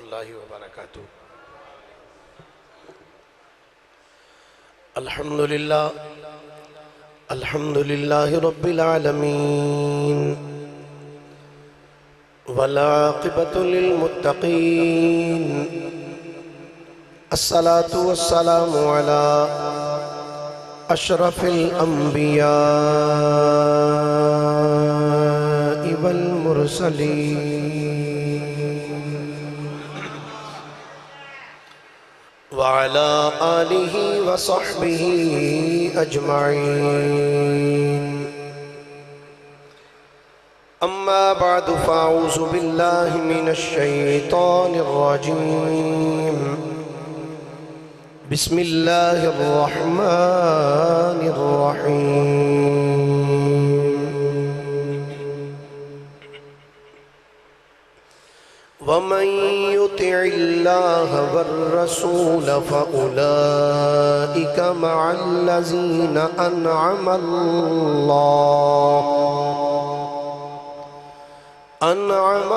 اللہ وبرکاتہ۔ الحمدللہ رب العالمین والعاقبۃ للمتقین، الصلاة والسلام علی اشرف الانبیاء والمرسلین وعلى آلہ وصحبہ اجمعین، اما بعد فاعوذ باللہ من الشیطان الرجیم، بسم اللہ الرحمن الرحیم۔ ومن يطع الله والرسول فأولئك مع الذين أنعم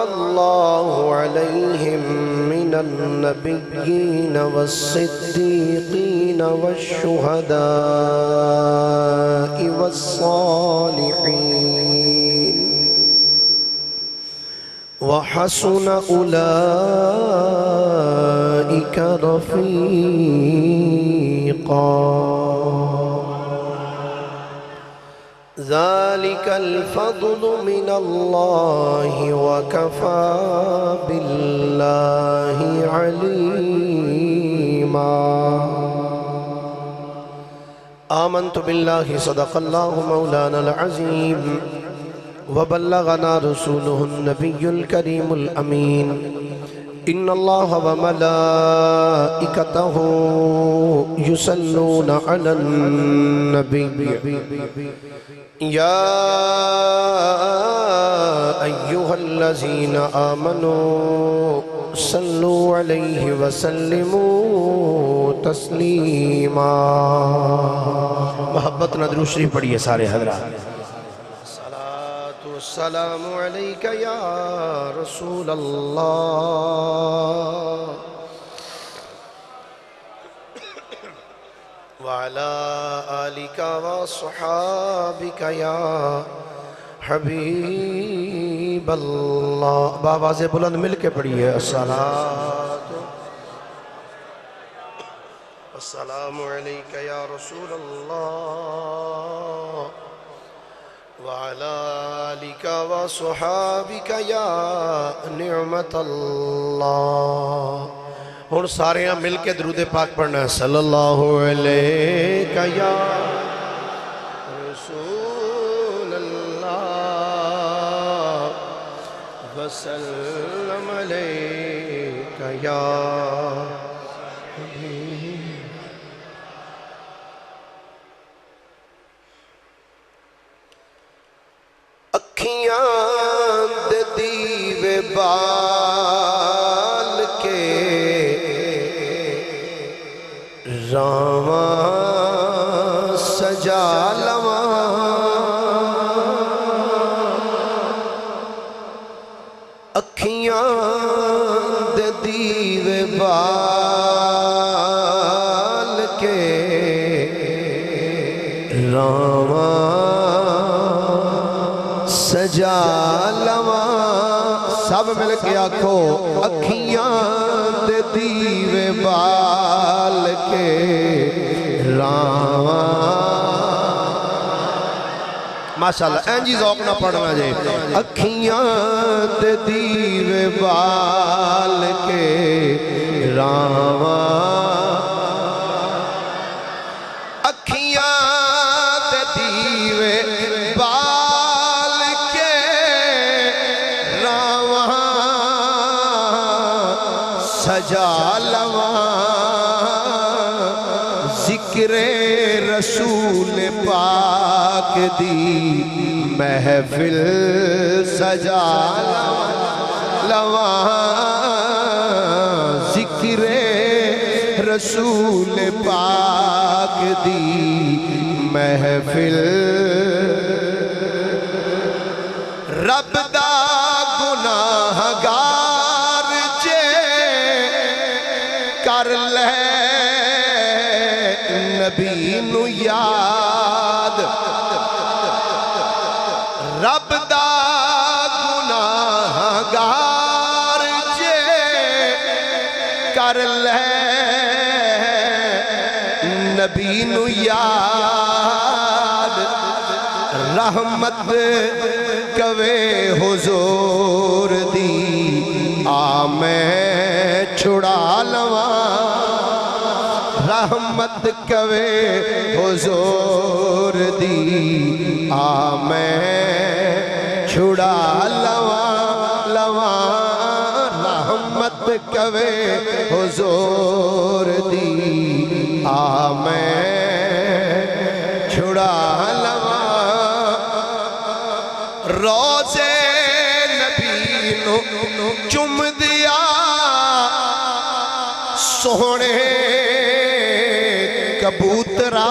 الله عليهم من النبيين والصديقين والشهداء والصالحين، وحسن أولئك رفيقا، ذلك الفضل من الله وكفى بالله عليما۔ آمنت بالله صدق الله مولانا العظيم، وبلغنا رسوله النبي الكريم الأمين، إن الله وملائكته يصلون على النبي يا أيها الذين آمنوا صلوا عليه وسلموا تسليما۔ محبت ندرو شریف پڑھیے سارے حضرات۔ السلام علیکہ یا رسول اللہ، وعلا آلکہ وصحابکہ یا حبیب اللہ۔ بآواز بلند مل کے پڑھیے، السلام علیکہ یا رسول اللہ، وعلى آلك وصحابك یا نعمت اللہ۔ اور سارے ہم مل کے درود پاک پڑھنا ہے، صلی اللہ علیہ یا رسول اللہ، وسلم علیہ یا اکھیاں دے دیوے بال کے راواں سجا لواں، اکھیاں دے دیوے بال کے راواں سجا لواں، سب مل کے آکھو اکھیاں دے دیوے بال کے راواں۔ ماشاءاللہ این جی ذوق نہ پڑھنا جائے، اکھیاں دے دیوے بال کے راواں، اکھیاں دے دیوے سجا لواں، ذکر رسول پاک دی محفل سجا لواں، ذکر رسول پاک دی محفل، رب دا گناہگار جے کر لے نبی نو یاد رب دا گناہگار جے کر لے نبی نو یاد رحمت کوے حضور دی آ میں چھڑا لواں رحمت کوے حضور دی آ میں چھڑا لواں رحمت کوے حضور دی آ میں چھڑا لواں روزے نبی نو چم دیا سونے کبوترا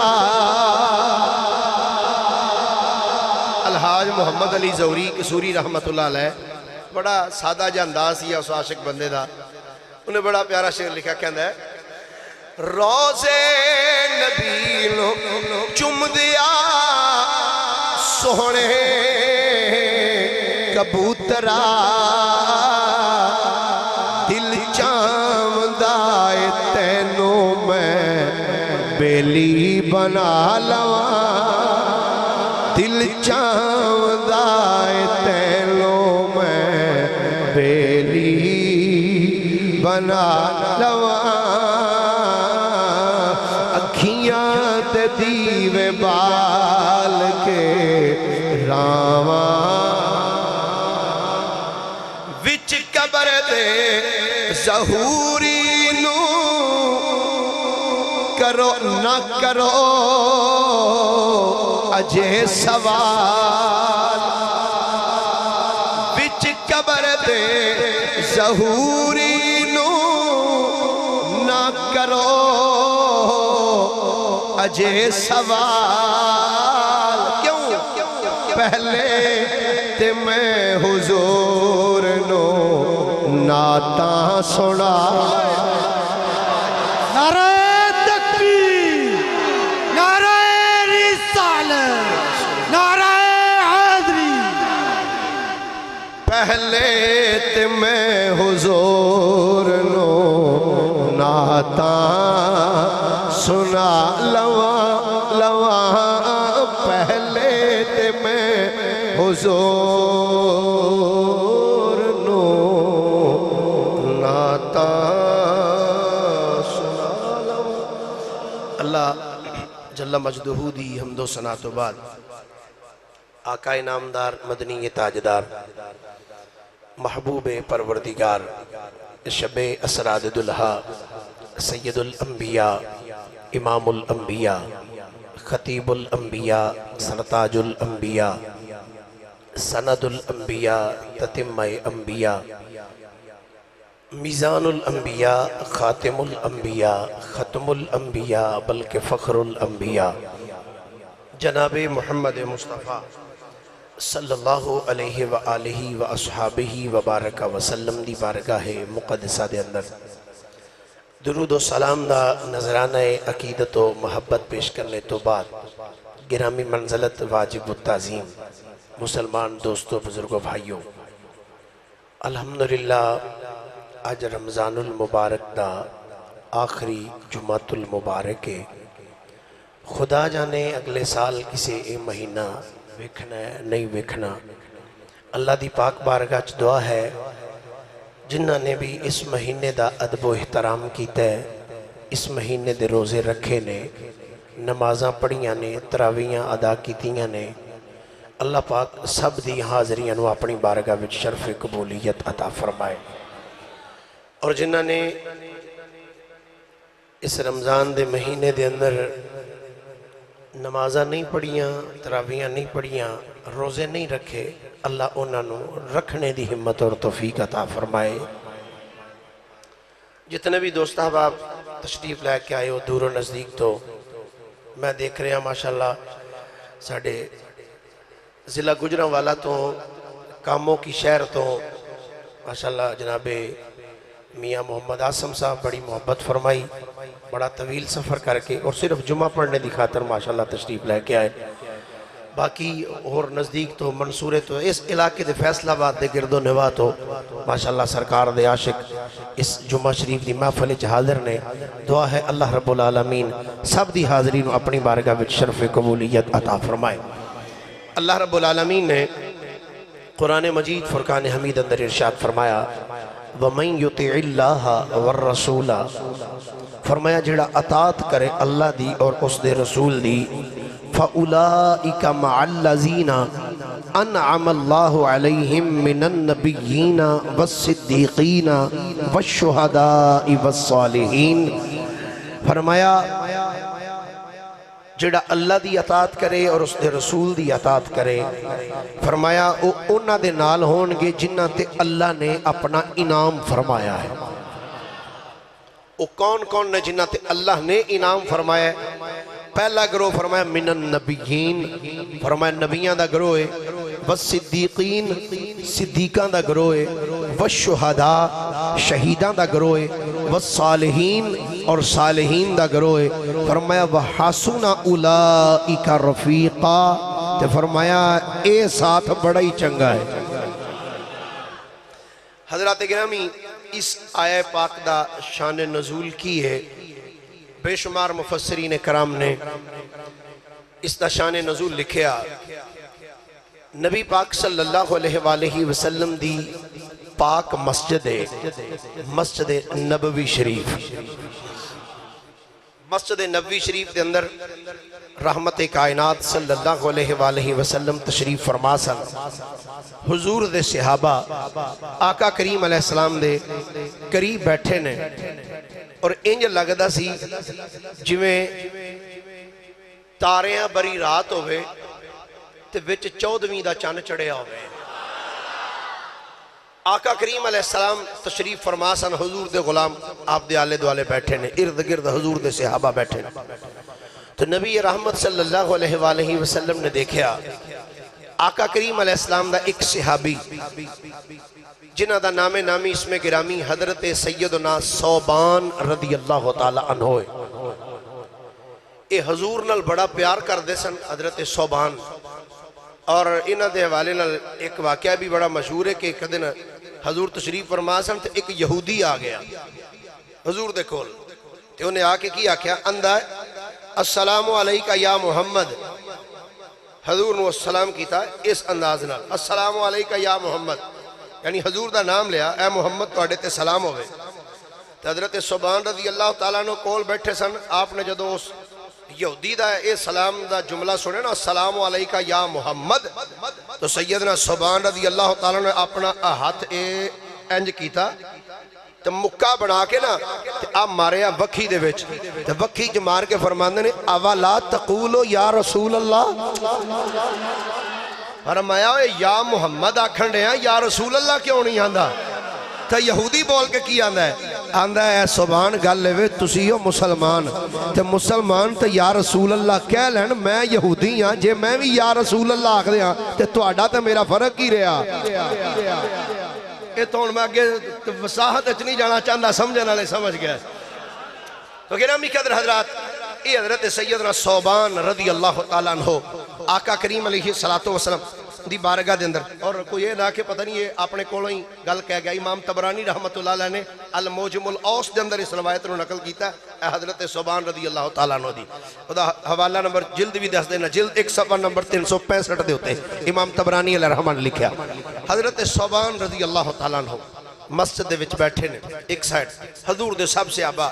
الحاج محمد علی زوری قصوری رحمت اللہ علیہ بڑا سادہ جا انداز ہی اس عاشق بندے دا انہیں بڑا پیارا شعر لکھا کہندا ہے روزے نبی نو چم دیا سونے کبوترا دل چاندائے تینوں میں بیلی بنا لواں دل چاندائے تینوں میں بیلی بنا لواں اکھیاں تے دیوے بال کے راواں وچ قبر دے ظہوری نو کرو نہ کرو اجے سوال وچ قبر دے ظہوری نو نہ کرو اجے سوال کیوں پہلے تے میں حضور نو نعتاں سنا نعرہ تکبیر نعرہ رسالت نعرہ حیدری پہلے تے میں حضور نو نعتاں سنا لواں پہلے تے میں حضور نو نعتاں سنا لواں اللہ جل مجدہ دی حمد و ثنا تو بعد آقا نامدار مدنی تاجدار محبوب پروردگار شب اسراد دلہا سید الانبیاء امام الانبیاء خطیب الانبیاء سرتاج الانبیاء سند الانبیاء تتمہ انبیاء میزان الانبیاء خاتم الانبیاء ختم الانبیاء بلکہ فخر الانبیاء جناب محمد مصطفیٰ صلی اللہ علیہ وآلہ واصحابہ وبارک وسلم دی بارگاہ مقدسہ دے اندر درود و سلام دا نظرانہ عقیدت و محبت پیش کرنے تو بعد گرامی منزلت واجب و تعظیم مسلمان دوستو بزرگو بھائیوں الحمدللہ آج رمضان المبارک دا آخری جمعۃ المبارک ہے خدا جانے اگلے سال کسے اے مہینہ ویکھنا ہے نہیں ویکھنا اللہ دی پاک بارگاہ چ دعا ہے جنہ نے بھی اس مہینے دا ادب و احترام کیتا ہے اس مہینے دے روزے رکھے نے نمازاں پڑھیاں نے تراویحاں ادا کیتیاں نے اللہ پاک سب دی حاضریاں نو اپنی بارگاہ وچ شرف قبولیت عطا فرمائے اور جنہ نے اس رمضان دے مہینے دے اندر نمازاں نہیں پڑھیاں تراویحاں نہیں پڑھیاں روزے نہیں رکھے اللہ انہاں نو رکھنے دی ہمت اور توفیق عطا فرمائے جتنے بھی دوست احباب تشریف لے کے آئے ہو دور و نزدیک تو میں دیکھ رہا ہوں ماشاءاللہ ساڑھے ضلع گجرانوالا تو کاموں کی شہر تو ماشاءاللہ جناب میاں محمد آسم صاحب بڑی محبت فرمائی، بڑا طویل سفر کر کے اور صرف جمعہ پڑھنے دی خاطر ماشاءاللہ تشریف لے کے آئے۔ باقی اور نزدیک تو منصورے تو اس علاقے دے فیصلہ آباد دے گرد و نواح تو ماشاءاللہ سرکار دے عاشق اس جمعہ شریف دی محفل وچ حاضر نے۔ دعا ہے اللہ رب العالمین سب دی حاضرین اپنی بارگاہ وچ شرف قبولیت عطا فرمائے۔ اللہ رب العالمین نے قرآن مجید فرقان حمید اندر ارشاد فرمایا وَمَن يُطِعِ اللَّهَ وَالرَّسُولَ، فرمایا جڑا اطاعت کرے اللہ دی اور اس دے رسول دی، فَأُولَئِكَ مَعَ الَّذِينَ أَنْعَمَ اللَّهُ عَلَيْهِم مِّنَ النَّبِيِّينَ وَالصِّدِّيقِينَ وَالشُّهَدَاءِ وَالصَّالِحِينَ، فرمایا جڑا اللہ دی اطاعت کرے اور اس دے رسول دی اطاعت کرے، فرمایا انہاں دے نال ہون گے جنہاں تے اللہ نے اپنا انعام فرمایا ہے۔ وہ کون کون نے جنہاں تے اللہ نے انعام فرمایا ہے؟ پہلا گروہ فرمایا من النبیین، فرمایا نبیان دا گروہ ہے، والصدیقین صدیقان دا گروہ ہے، والشہداء شہیدان دا گروہ ہے، والصالحین اور صالحین دا گروہ ہے، فرمایا وحسن اولئک رفیقا، تے فرمایا اے ساتھ بڑا ہی چنگا ہے۔ حضرات گرامی اس آیہ پاک دا شان نزول کی ہے، بے شمار مفسرین کرام نے اس دا شان نزول لکھیا۔ نبی پاک صلی اللہ علیہ وآلہ وسلم دی پاک مسجد ہے، مسجد نبوی شریف، مسجد نبوی شریف دے اندر رحمت کائنات صلی اللہ علیہ وآلہ وسلم تشریف فرما سن۔ حضور دے صحابہ آقا کریم علیہ السلام دے قریب بیٹھے نے اور انج لگدا سی جویں تاریاں بری رات ہوئے تے وچ 14ویں دا چن چڑھیا ہوئے۔ آقا کریم علیہ السلام تشریف فرما سن، حضور دے غلام آپ دے آلے دوالے بیٹھے نے، ارد گرد حضور دے صحابہ بیٹھے نے۔ تو نبی رحمت صلی اللہ علیہ وآلہ وسلم نے دیکھیا آقا کریم علیہ السلام دا ایک صحابی جنہ دا نام نامی اسم گرامی حضرت سیدنا ثوبان رضی اللہ تعالی عنہ ہے۔ اے حضور نال بڑا پیار کر دے سن حضرت ثوبان، اور انہ دے حوالے نال ایک واقعہ بھی بڑا مشہور ہے کہ ایک دن حضور تشریف فرما سن تو ایک یہودی آ گیا حضور دے کول، تے انہیں آ کے کی آکھیا اندہ السلام علیکہ یا محمد، حضور نے السلام کیتا اس انداز نال السلام علیکہ یا محمد، یعنی حضور دا نام لیا اے محمد توڑے تے سلام ہوئے۔ تو حضرت ثوبان رضی اللہ تعالیٰ نے کول بیٹھے سن، آپ نے جدو اس یہودی دا اے سلام دا جملہ سنے نا السلام علیکہ یا محمد، تو سیدنا ثوبان رضی اللہ تعالیٰ نے اپنا ہاتھ انج کیتا تو مکہ بنا کے نا آپ مارے وکھی دے وچ، تو وکھی جو مار کے فرماندے نے اولا تقولو یا رسول اللہ، فرمایا یا محمد آکھن رہے ہیں یا رسول اللہ کیوں نہیں آندہ؟ تو یہودی بول کے کی آندہ ہے؟ آندہ ہے ثوبان گل لے تسی ہو مسلمان، تے مسلمان تے یا رسول اللہ کہہ لین، میں یہودی ہاں جے میں بھی یا رسول اللہ آکھ دے ہاں تے تہاڈا تے میرا فرق ہی رہا۔ یہ تو میں آگے وساحت نہیں جانا چاہتا، سمجھنے والے سمجھ گیا۔ تو گرامی قدر حضرات، یہ حضرت سیدنا ثوبان رضی اللہ تعالیٰ عنہ آقا کریم علیہ السلام دی بارگاہ دے اندر، اور کوئی یہ نہ کہ پتہ نہیں یہ اپنے کولوں ہی گل کہہ گیا، امام طبرانی رحمت اللہ علیہ نے الموجم الاوس دے اندر اس روایت کو نقل کیتا ہے حضرت ثوبان رضی اللہ تعالیٰ عنہ دی۔ خدا حوالہ نمبر جلد بھی دس دینا، جلد 1 صفحہ نمبر 365 دے ہوتے امام طبرانی علیہ رحمہ نے لکھیا۔ حضرت ثوبان رضی اللہ تعالیٰ عنہ مسجد دے وچ بیٹھے نے، ایک سائٹ حضور دے سب صحابہ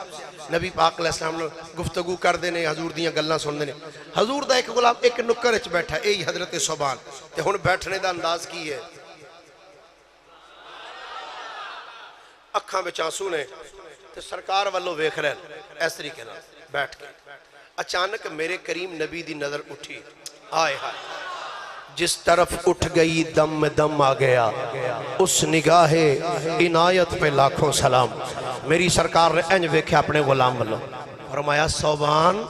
نبی پاک علیہ السلام نے گفتگو کر دینے، حضور دیاں گلاں سن دینے۔ حضور دا ایک غلام ایک نکر وچ بیٹھا ہے، یہی حضرت ثوبان، تے ہن بیٹھنے دا انداز کی ہے، اکھاں وچ آنسو نے تے سرکار والو ویکھ رہے ہیں اس طریقے نال بیٹھ کے۔ اچانک میرے کریم نبی دی نظر اٹھی، آئے ہائے جس طرف اٹھ گئی دم میں دم آ گیا، اس نگاہ عنایت پہ لاکھوں سلام۔ میری سرکار نے انج ویکھیا اپنے غلام والوں، فرمایا ثوبان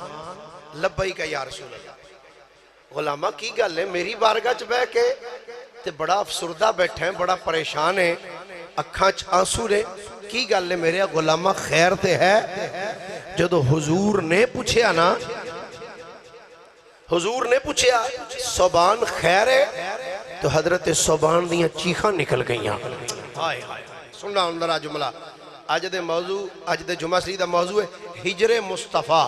لبیک یا رسول اللہ۔ غلامہ کی گل ہے میری بارگاہ چ بیٹھ کے تے بڑا افسردہ بیٹھے ہیں، بڑا پریشان ہے، اکھاں چ آنسو نے، کی گل ہے میرے غلامہ خیر تے ہے جدو حضور نے پوچھیا نا حضور نے پوچھیا صوبان خیر ہے تو حضرت صوبان دیاں چیخاں نکل گئیاں سننا اندرہ جملہ آج دے موضوع آج دے جمعہ شریف دا موضوع ہے ہجر مصطفیٰ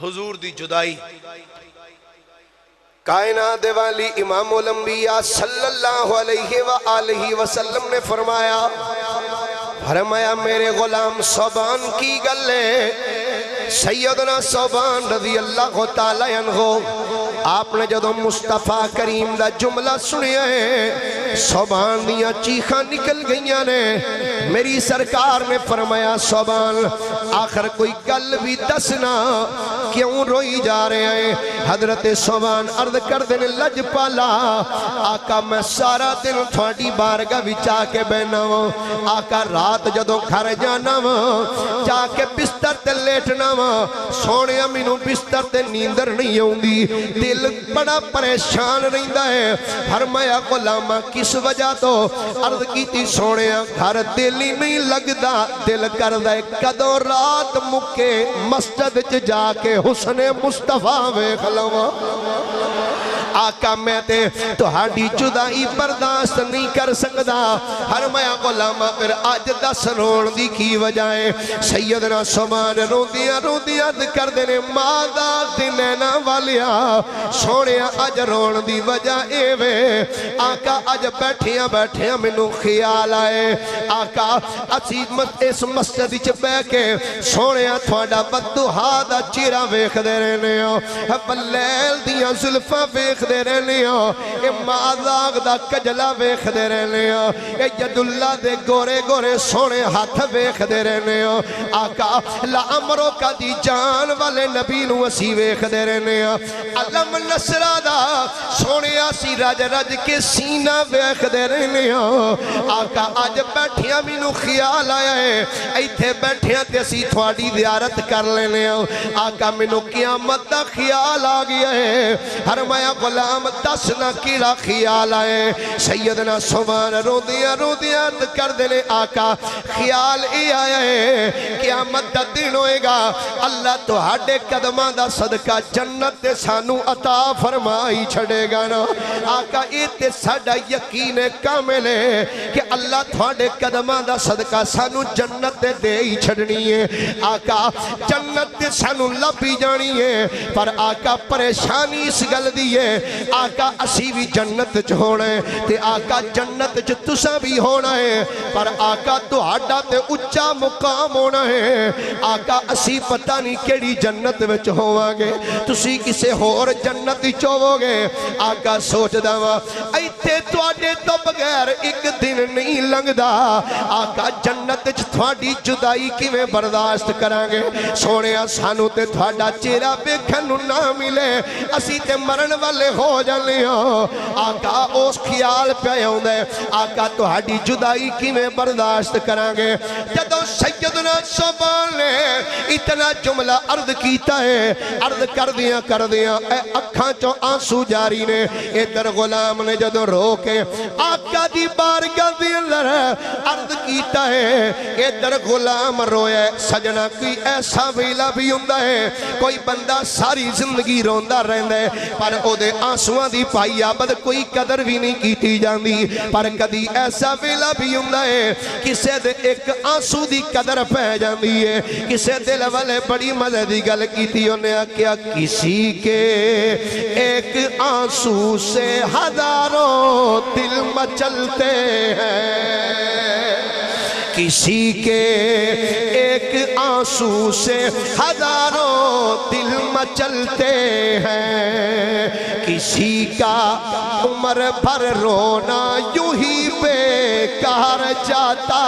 حضور دی جدائی کائنات والی امام الانبیاء صلی اللہ علیہ وآلہ وسلم نے فرمایا میرے غلام صوبان کی گلے سیدنا صوبان رضی اللہ تعالی عنہ آپ نے جدو مصطفیٰ کریم دا جملہ سنیا ہے صوبان دیاں چیخاں نکل گئیاں نے میری سرکار نے فرمایا صوبان آخر کوئی گل بھی دسنا کیوں روئی جا رہے ہیں حضرت صوبان عرض کر دینے لج پالا آقا میں سارا دن تھوڑی بارگاہ بچا کے بہنا ہوں آقا رات جدو گھر جانا ہوں جا کے بستر تے لیٹنا ہوں سونے امینو بستر تے نیندر نہیں ہوں دی دل بڑا پریشان رہندا ہے فرمایا غلامہ کس وجہ تو عرض کی تھی سونے گھر دل ہی نہیں لگدا دل کردہ کدو رات مکے مسجد جا کے حسن مصطفیٰ ویکھ لواں آقا میں تے تو ہاڑی جدائی برداشت نہیں کر سکدا فرمایا غلامہ پھر آج دس رون دی کی وجائے سیدنا صوبان روندیاں کر دینے مادہ دنینا والیا سونے آج رون دی وجہ اے وے آقا آج بیٹھیاں منو خیال آئے آقا اسی اس مسجد چ بے کے سونے تھوڑا بددہا دا چیرہ ویکھ دے رہنے ہو بلیل دیاں زلفہ ویکھ دے رہنے ہو اے مازاغ دا کجلہ ویکھ دے رہنے ہو اے ید اللہ دے گورے گورے سونے ہاتھ ویکھ دے رہنے ہو آقا لعمرو کا دی جان والے نبی نو اسی ویکھ دے رہنے ہو علم نصرہ دا سونے آسی رج رج کے سینہ ویکھ دے رہنے ہو آقا آج بیٹھیاں مینو خیال آیا ہے ایتھے بیٹھیاں تے سی تھوڑی زیارت کر لینے ہو آقا مینو قیامت دا خیال آگیا ہے فرمایا غلام دسنا کیڑا خیال آئے سیدنا صوبان روندیاں کر دینے آقا خیال ای آیا ہے قیامت دا دن ہوئے گا اللہ تو ہڈے قدمہ دا صدقہ جنت دے سانو عطا فرمائی چھڑے گا نا آقا ایتے ساڑا یقین کامل ہے کہ اللہ تو ہڈے قدمہ دا صدقہ سانو جنت دے ہی چھڑنی ہے آقا جنت دے سانو لبی جانی ہے پر آقا پریشانی اس گل دیئے آقا اسی بھی جنت چ ہونا ہے تے آقا جنت چ تسا بھی ہونا ہے پر آقا تو ہڈا تے اچھا مقام ہونا ہے آقا اسی پتہ نہیں کیڑی جنت وچ ہوا گے تسی کسے ہور جنت چوو گے آقا سوچ داوا ایتھے تواڈے تو بغیر ایک دن نہیں لنگدا آقا جنت چ تھوڑی جدائی کیویں برداشت کرانگے سونے سانو تے تھوڑا چہرہ ویکھن نہ ملے اسی تے مرن والے ہو جانے ہو آقا اس خیال پہ ہوندے آقا تو ہڈی جدائی کی میں برداشت کرانگے جدو سیدنا صوبان نے اتنا جملہ عرض کیتا ہے عرض کر دیا اے اکھاں چو آنسو جاری نے ادھر غلام نے جدو رو کے آقا دی بارگاہ دی اندر عرض کیتا ہے ادھر غلام رویا سجنا کوئی ایسا ویلا بھی ہوندہ ہے کوئی بندہ ساری زندگی روندہ رہندہ ہے پر او دے آنسوان دی پائی آبد کوئی قدر بھی نہیں کیتی جاندی پر کدی ایسا ویلا بھی ہوندہ ہے کسے دے ایک آنسو دی قدر پہ جاندی ہے کسے دل والے بڑی مزے دی گل کیتی انہیں کیا کسی کے ایک آنسو سے ہزاروں دل مچلتے ہیں کسی کے ایک آنسو سے ہزاروں دل مچلتے ہیں کسی کا عمر بھر رونا یوں ہی بیکار جاتا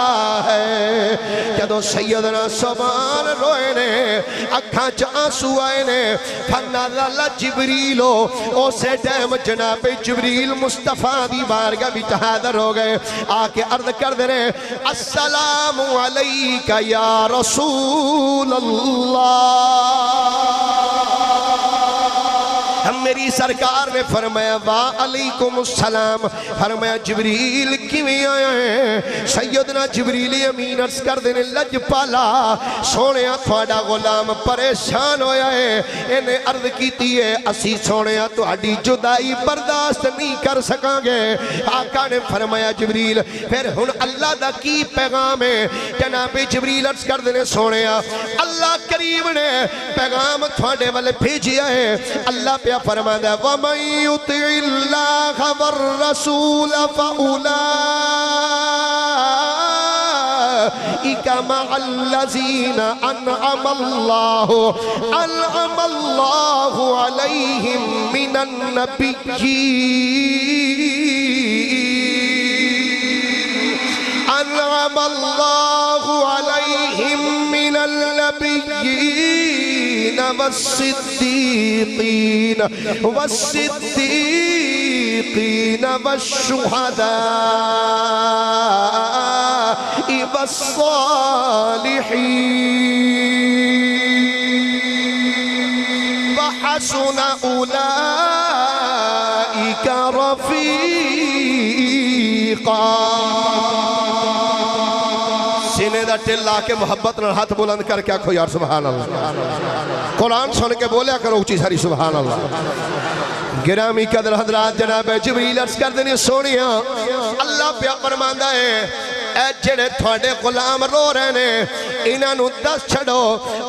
ہے جدو سیدنا صوبان روئے نے اکھاں چ آنسو آئے نے فنازل جبریلو اسے ٹائم جناب جبریل مصطفیٰ دی بارگاہ بھی حاضر ہو گئے آکے عرض کر دے رہے السلام علیکہ یا رسول اللہ میری سرکار نے فرمایا وعلیکم السلام. فرمایا جبریل کیویں آیا ہے؟ سیدنا جبریل امین عرض کر دینے لج پالا سونیا تھوڑا غلام پریشان ہویا ہے. انہیں عرض کیتی ہے اسی سونیا تھوڑی جدائی برداشت نہیں کر سکاں گے. آقا نے فرمایا جبریل پھر ہن اللہ دا کی پیغام ہے؟ جناب جبریل عرض کر دینے سونیا اللہ کریم نے پیغام تھوڑے والے بھیجیا ہے. اللہ پہ فرمایا وَمَن يُطِعِ اللَّهَ وَالرَّسُولَ فَأُولَٰئِكَ مَعَ الَّذِينَ أَنْعَمَ اللَّهُ عَلَيْهِمْ مِنَ النَّبِيِّينَ أَنْعَمَ اللَّهُ عَلَيْهِمْ مِنَ النَّبِيِّينَ والصديقين والشهداء والصالحين وحسن أولئك رفيقا. سینے دا ٹل لا کے محبت نال ہاتھ بلند کر کے آکھو یار سبحان اللہ. قرآن سن کے بولیا کرو اونچی ساری سبحان اللہ. گرامی قدر حضرات جناب جبریل عرض کر دینی سونیا اللہ پہ فرماندا ہے اے جڑے تھوڑے غلام رو رہے نے انہاں نو دس چھڑو.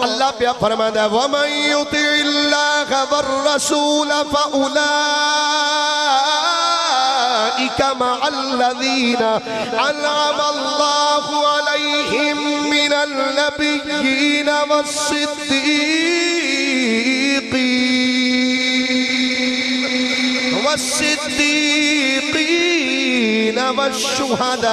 اللہ پہ فرماندا ہے وَمَن يُطِعِ اللَّهَ وَالرَّسُولَ فَأُولَٰئِكَ مَعَ الَّذِينَ أَنْعَمَ اللَّهُ عَلَيْهِمْ مِنَ النَّبِيِّينَ والصديقين والشهداء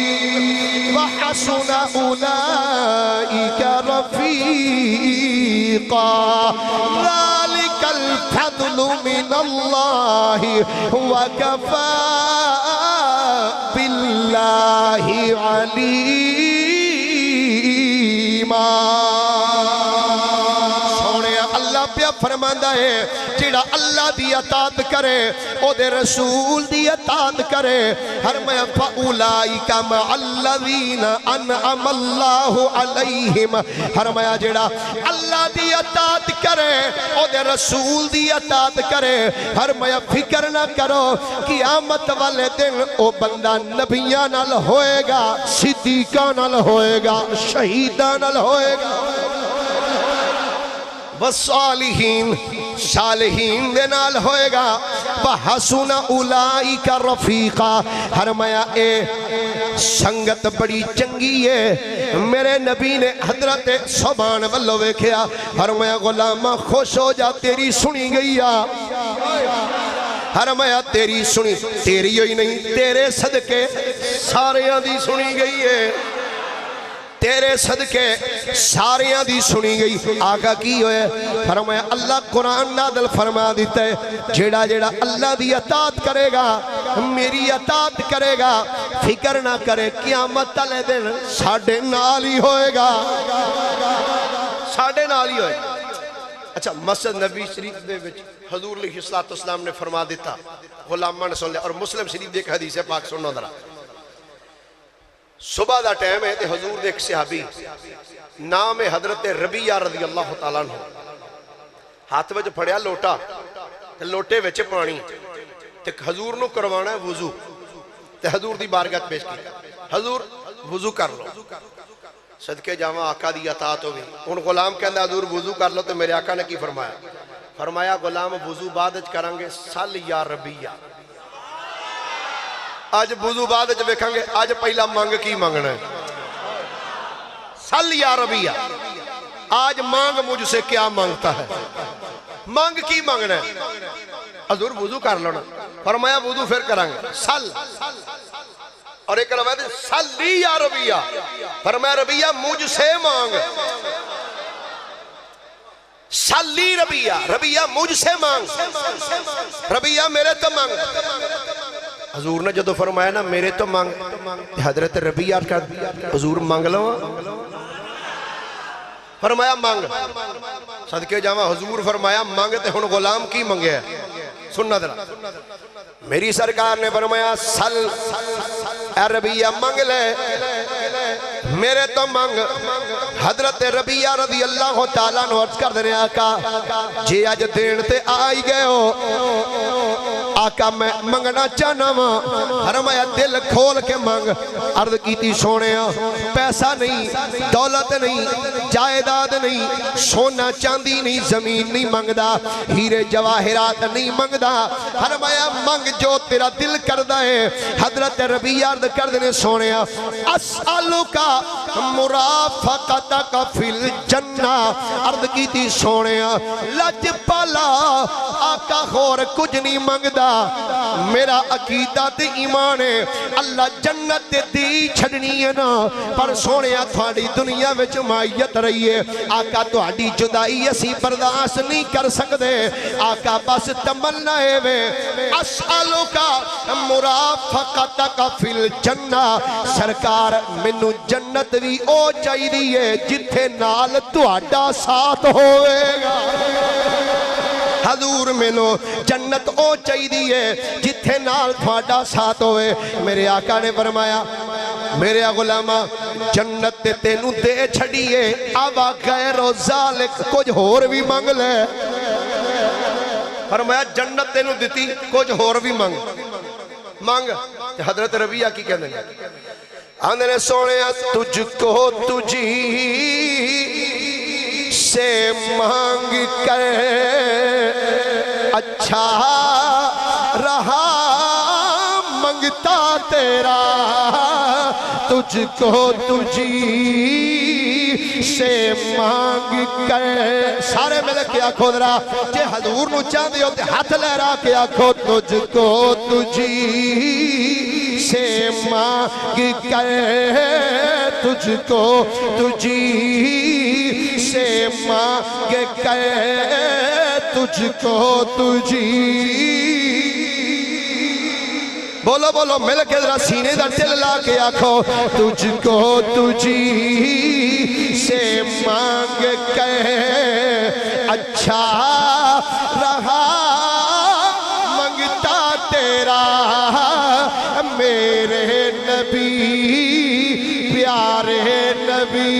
والصالحين وحسن أولئك رفيقا. ذلك الفضل من الله وكفى بالله عليما. سونے اللہ پہ فرماندا ہے جڑا اللہ دی اطاعت کرے او دے رسول دی اطاعت کرے فرمایا فاولائک مع الذین انعم اللہ علیہم. فرمایا جڑا اللہ دی اطاعت کرے او دے رسول دی اطاعت کرے فرمایا فکر نہ کرو قیامت والے دن او بندہ نبیاں نال ہوئے گا, صدیقاں نال ہوئے گا, شہیداں نال ہوئے گا, والصالحین صالحین دے نال ہوئے گا. وحسن اولئک رفیقا. فرمایا اے سنگت بڑی چنگی ہے. میرے نبی نے حضرت صوبان والو ویکھیا فرمایا غلامہ خوش ہو جا تیری سنی گئی آ. فرمایا تیری سنی تیری ہوئی نہیں تیرے صدقے ساریاں دی سنی گئی ہے. تیرے صدقے ساریاں دی سنی گئی. آقا کی ہوئے فرمایا اللہ قرآن نادل فرما دیتا ہے جیڑا جیڑا اللہ دی اطاعت کرے گا میری اطاعت کرے گا فکر نہ کرے قیامت تلے دن ساڑھے نال ہی ہوئے گا, ساڑھے نال ہی ہوئے گا. اچھا مسجد نبی شریف دے وچ حضور علیہ السلام نے فرما دیتا غلامہ نے سن لیا. اور مسلم شریف دیکھ حدیث پاک سننا درہ صبح دا ٹائم ہے تے حضور دے ایک صحابی نام حضرت ربیہ رضی اللہ تعالیٰ عنہ ہاتھ وچ پھڑیا لوٹا تے لوٹے وچ پانی تے حضور نو کروانا ہے وضو تے حضور دی بارگاہ پیش کی حضور وضو کر لو. صدقے جاواں آقا دی اطاعت ہوگی. ان غلام کہندا حضور وضو کر لو تے میرے آقا نے کی فرمایا فرمایا غلام وضو بعد وچ کریں گے سل یا ربیہ. آج وضو بعد وچ ویکھاں گے آج پہلا مانگ کی مانگنا ہے سل یا ربیہ. آج مانگ مجھ سے کیا مانگتا ہے مانگ کی مانگنا ہے حضور وضو کر لو نا فرمایا وضو پھر کریں گے سل. اور ایک روایت سلی یا ربیہ فرمایا ربیہ مجھ سے مانگ سلی ربیہ ربیہ مجھ سے مانگ ربیہ میرے تو مانگ حضور نے جدو فرمایا نا میرے تو مانگ، حضرت ربیعہ کر حضور مانگ لو، فرمایا مانگ، صدقے جاواں حضور فرمایا مانگ تے ہن غلام کی منگے ہے، سننا ذرا میری سرکار نے فرمایا سل اے ربیعہ مانگ لے میرے تو مانگ۔ حضرت ربیعہ رضی اللہ تعالیٰ نے عرض کر دینے آقا جی آج دین تے آئی گئے ہو آقا میں منگنا چاہنا ہوں، فرمایا دل کھول کے مانگ۔ عرض کیتی سونے پیسہ نہیں، دولت نہیں، جائیداد نہیں، سونا چاندی نہیں، زمین نہیں منگدا، ہیرے جواہرات نہیں منگدا، فرمایا منگ جو تیرا دل کردہ ہے۔ حضرت ربیعہ عرض کر دینے سونے اسألوکا مرافقتک فی الجنہ، عرض کیتی سونے لج پالا آقا خور کچھ نہیں منگدا، میرا عقیدہ تے ایمان ہے اللہ جنت تے دی چھڑنی ہے نا، پر سونے تھوڑی دنیا وچ مائیت رہی ہے آقا تھوڑی جدائی اسی برداشت نہیں کر سکتے، آقا بس تمنا ہے وے اسألو کا مرافقتک فی الجنہ، سرکار منو جنت بھی او چاہی دیئے جتھے نال تھوڑا ساتھ ہوئے گا۔ حضور مینو جنت او چاہی دیئے جتھے نال تھوڑا ساتھ ہوئے۔ میرے آقا نے فرمایا میرے غلامہ جنت تینوں دے چھڑیے آبا غیر و ذالک کچھ ہور بھی مانگ لے، فرمایا جنت تینوں دیتی کچھ ہور بھی مانگ۔ حضرت ربیعہ کی کہنے لگے آندھنے سونے تجھ کو تجھی سے مانگ کر اچھا رہا منگتا تیرا، تجھ کو تجھی سے مانگ کر، سارے ملے کیا کھو درا جے حضور نو چاہتے ہوتے ہاتھ لہرا کیا کھو تجھ کو تجھی سے مانگ کر، تجھ کو تجھی سے مانگ کر، تجھ کو تجھی، بولو بولو مل کے ذرا سینے دا دل لا کے آکھو تجھ کو تجھی سے مانگ کے اچھا رہا منگتا تیرا، میرے نبی پیارے نبی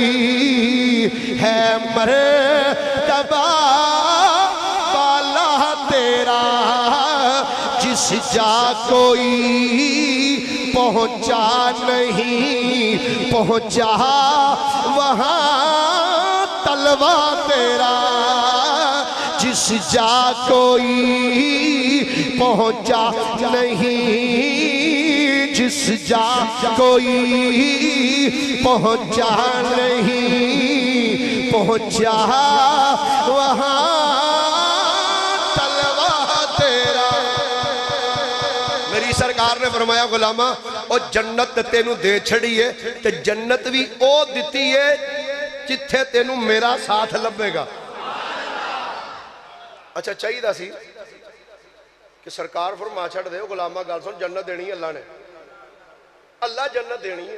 ہے مرتبہ والا تیرا، جس جا کوئی پہنچا نہیں پہنچا وہاں طلبہ تیرا، جس جا کوئی پہنچا نہیں، جس جا کوئی پہنچا نہیں پہنچا وہاں طلبہ تیرا۔ میری سرکار نے فرمایا غلامہ او جنت تینوں دے چھڑی ہے تے جنت بھی او دیتی ہے جتھے تینوں میرا ساتھ لبے گا۔ اچھا چاہیے دا سی کہ سرکار فرما چھڑ دے غلامہ گل سن جنت دینی ہے اللہ نے، اللہ جنت دینی ہے،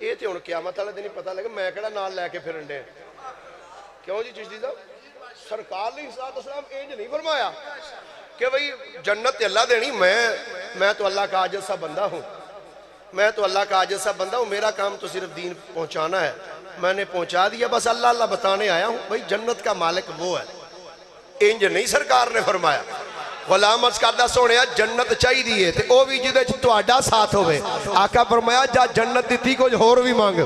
یہ تے ہن قیامت والے دن پتہ لگے میں کیڑا نال لے کے پھرن دے کیوں جی چشتی صاحب سرکار علیہ السلام انج نہیں فرمایا کہ بھئی جنت اللہ دینی، میں تو اللہ کا عاجز سا بندہ ہوں، میں تو اللہ کا عاجز سا بندہ ہوں، میرا کام تو صرف دین پہنچانا ہے، میں نے پہنچا دیا بس اللہ اللہ بتانے آیا ہوں، بھئی جنت کا مالک وہ ہے، انج نہیں سرکار نے فرمایا۔ غلام عرض کردہ سونے جنت چاہی دیئے تھے او بھی جدے تواڈا ساتھ ہوئے، آقا فرمایا جا جنت دیتی کچھ ہور بھی مانگ،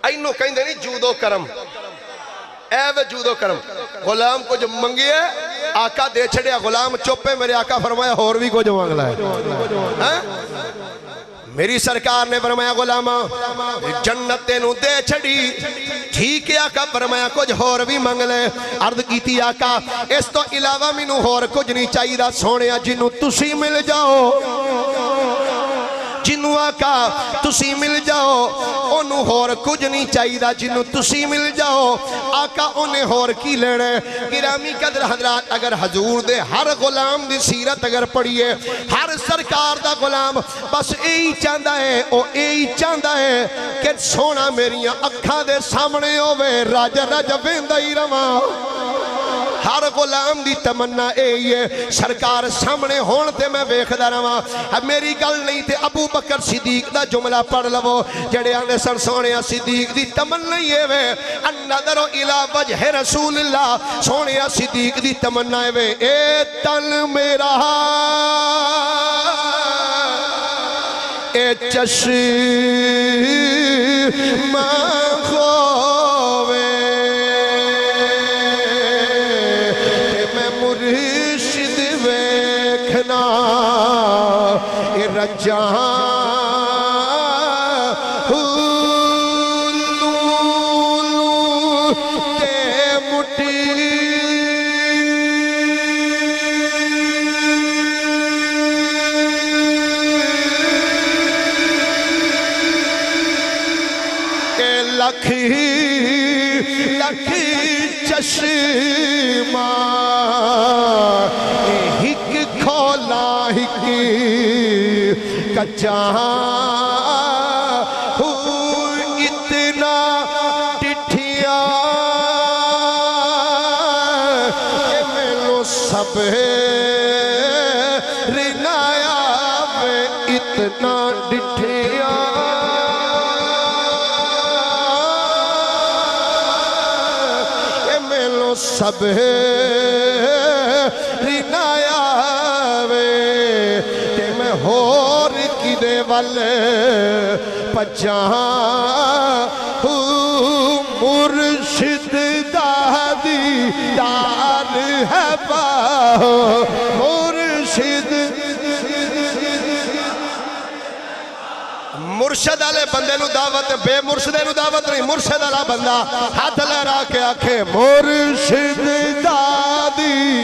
اینو کہیں دے نہیں جود و کرم، اے وے جود و کرم، غلام کو جو منگی ہے آقا دے چھڑیا، غلام چوپے میرے آقا فرمایا ہور بھی کو جو مانگ لائے۔ میری سرکار نے فرمایا غلامہ جنت تینوں دے چھڑی، ٹھیک ہے آقا فرمایا کچھ ہور بھی منگ لے۔ عرض کیتی آقا اس تو علاوہ مینوں ہور کچھ نہیں چاہیے دا سونے جنوں تسی مل جاؤ، جنوں جنوں آقا تسی مل جاؤ انہوں ہور کچھ نہیں چاہیے دا جنوں تسی مل جاؤ آقا انہیں ہور کی لینے گرامی قدر حضرات اگر حضور دے ہر غلام دی سیرت اگر پڑھئے ہر سرکار دا غلام بس ایہی چاندہ ہے او ایہی چاندہ ہے کہ سونا میریاں اکھاں دے سامنے ہوئے راجہ راجہ ویندہ ہی رواں ہر غلام دی تمنا اے سرکار سامنے ہون تے میں ویکھدا رہواں اب میری گل نہیں تے ابو بکر صدیق دا جملہ پڑھ لو جڑے آنے سن سونیا صدیق دی تمنا اے وے النظر الی وجہ رسول اللہ سونیا صدیق دی تمنا اے وے اے تن میرا اے چشم خووے مرشد ویکھنا اے رجاں لولو تے مٹی اے لکھی لکھی چشمہ ہک کھولا ہک کچا اتنا ٹھٹھیا کہ ملو سب رنایا میں اتنا ٹھٹھیا کہ ملو سب رنایا تے میں ہور کی دے والے پچاں مرشد دادی دار ہے باہو مرشد مرشد آلے بندے نو دعوت بے مرشدے نو دعوت نہیں مرشد آلہ بندہ ہاتھ لہرا کے آکھے مرشد دادی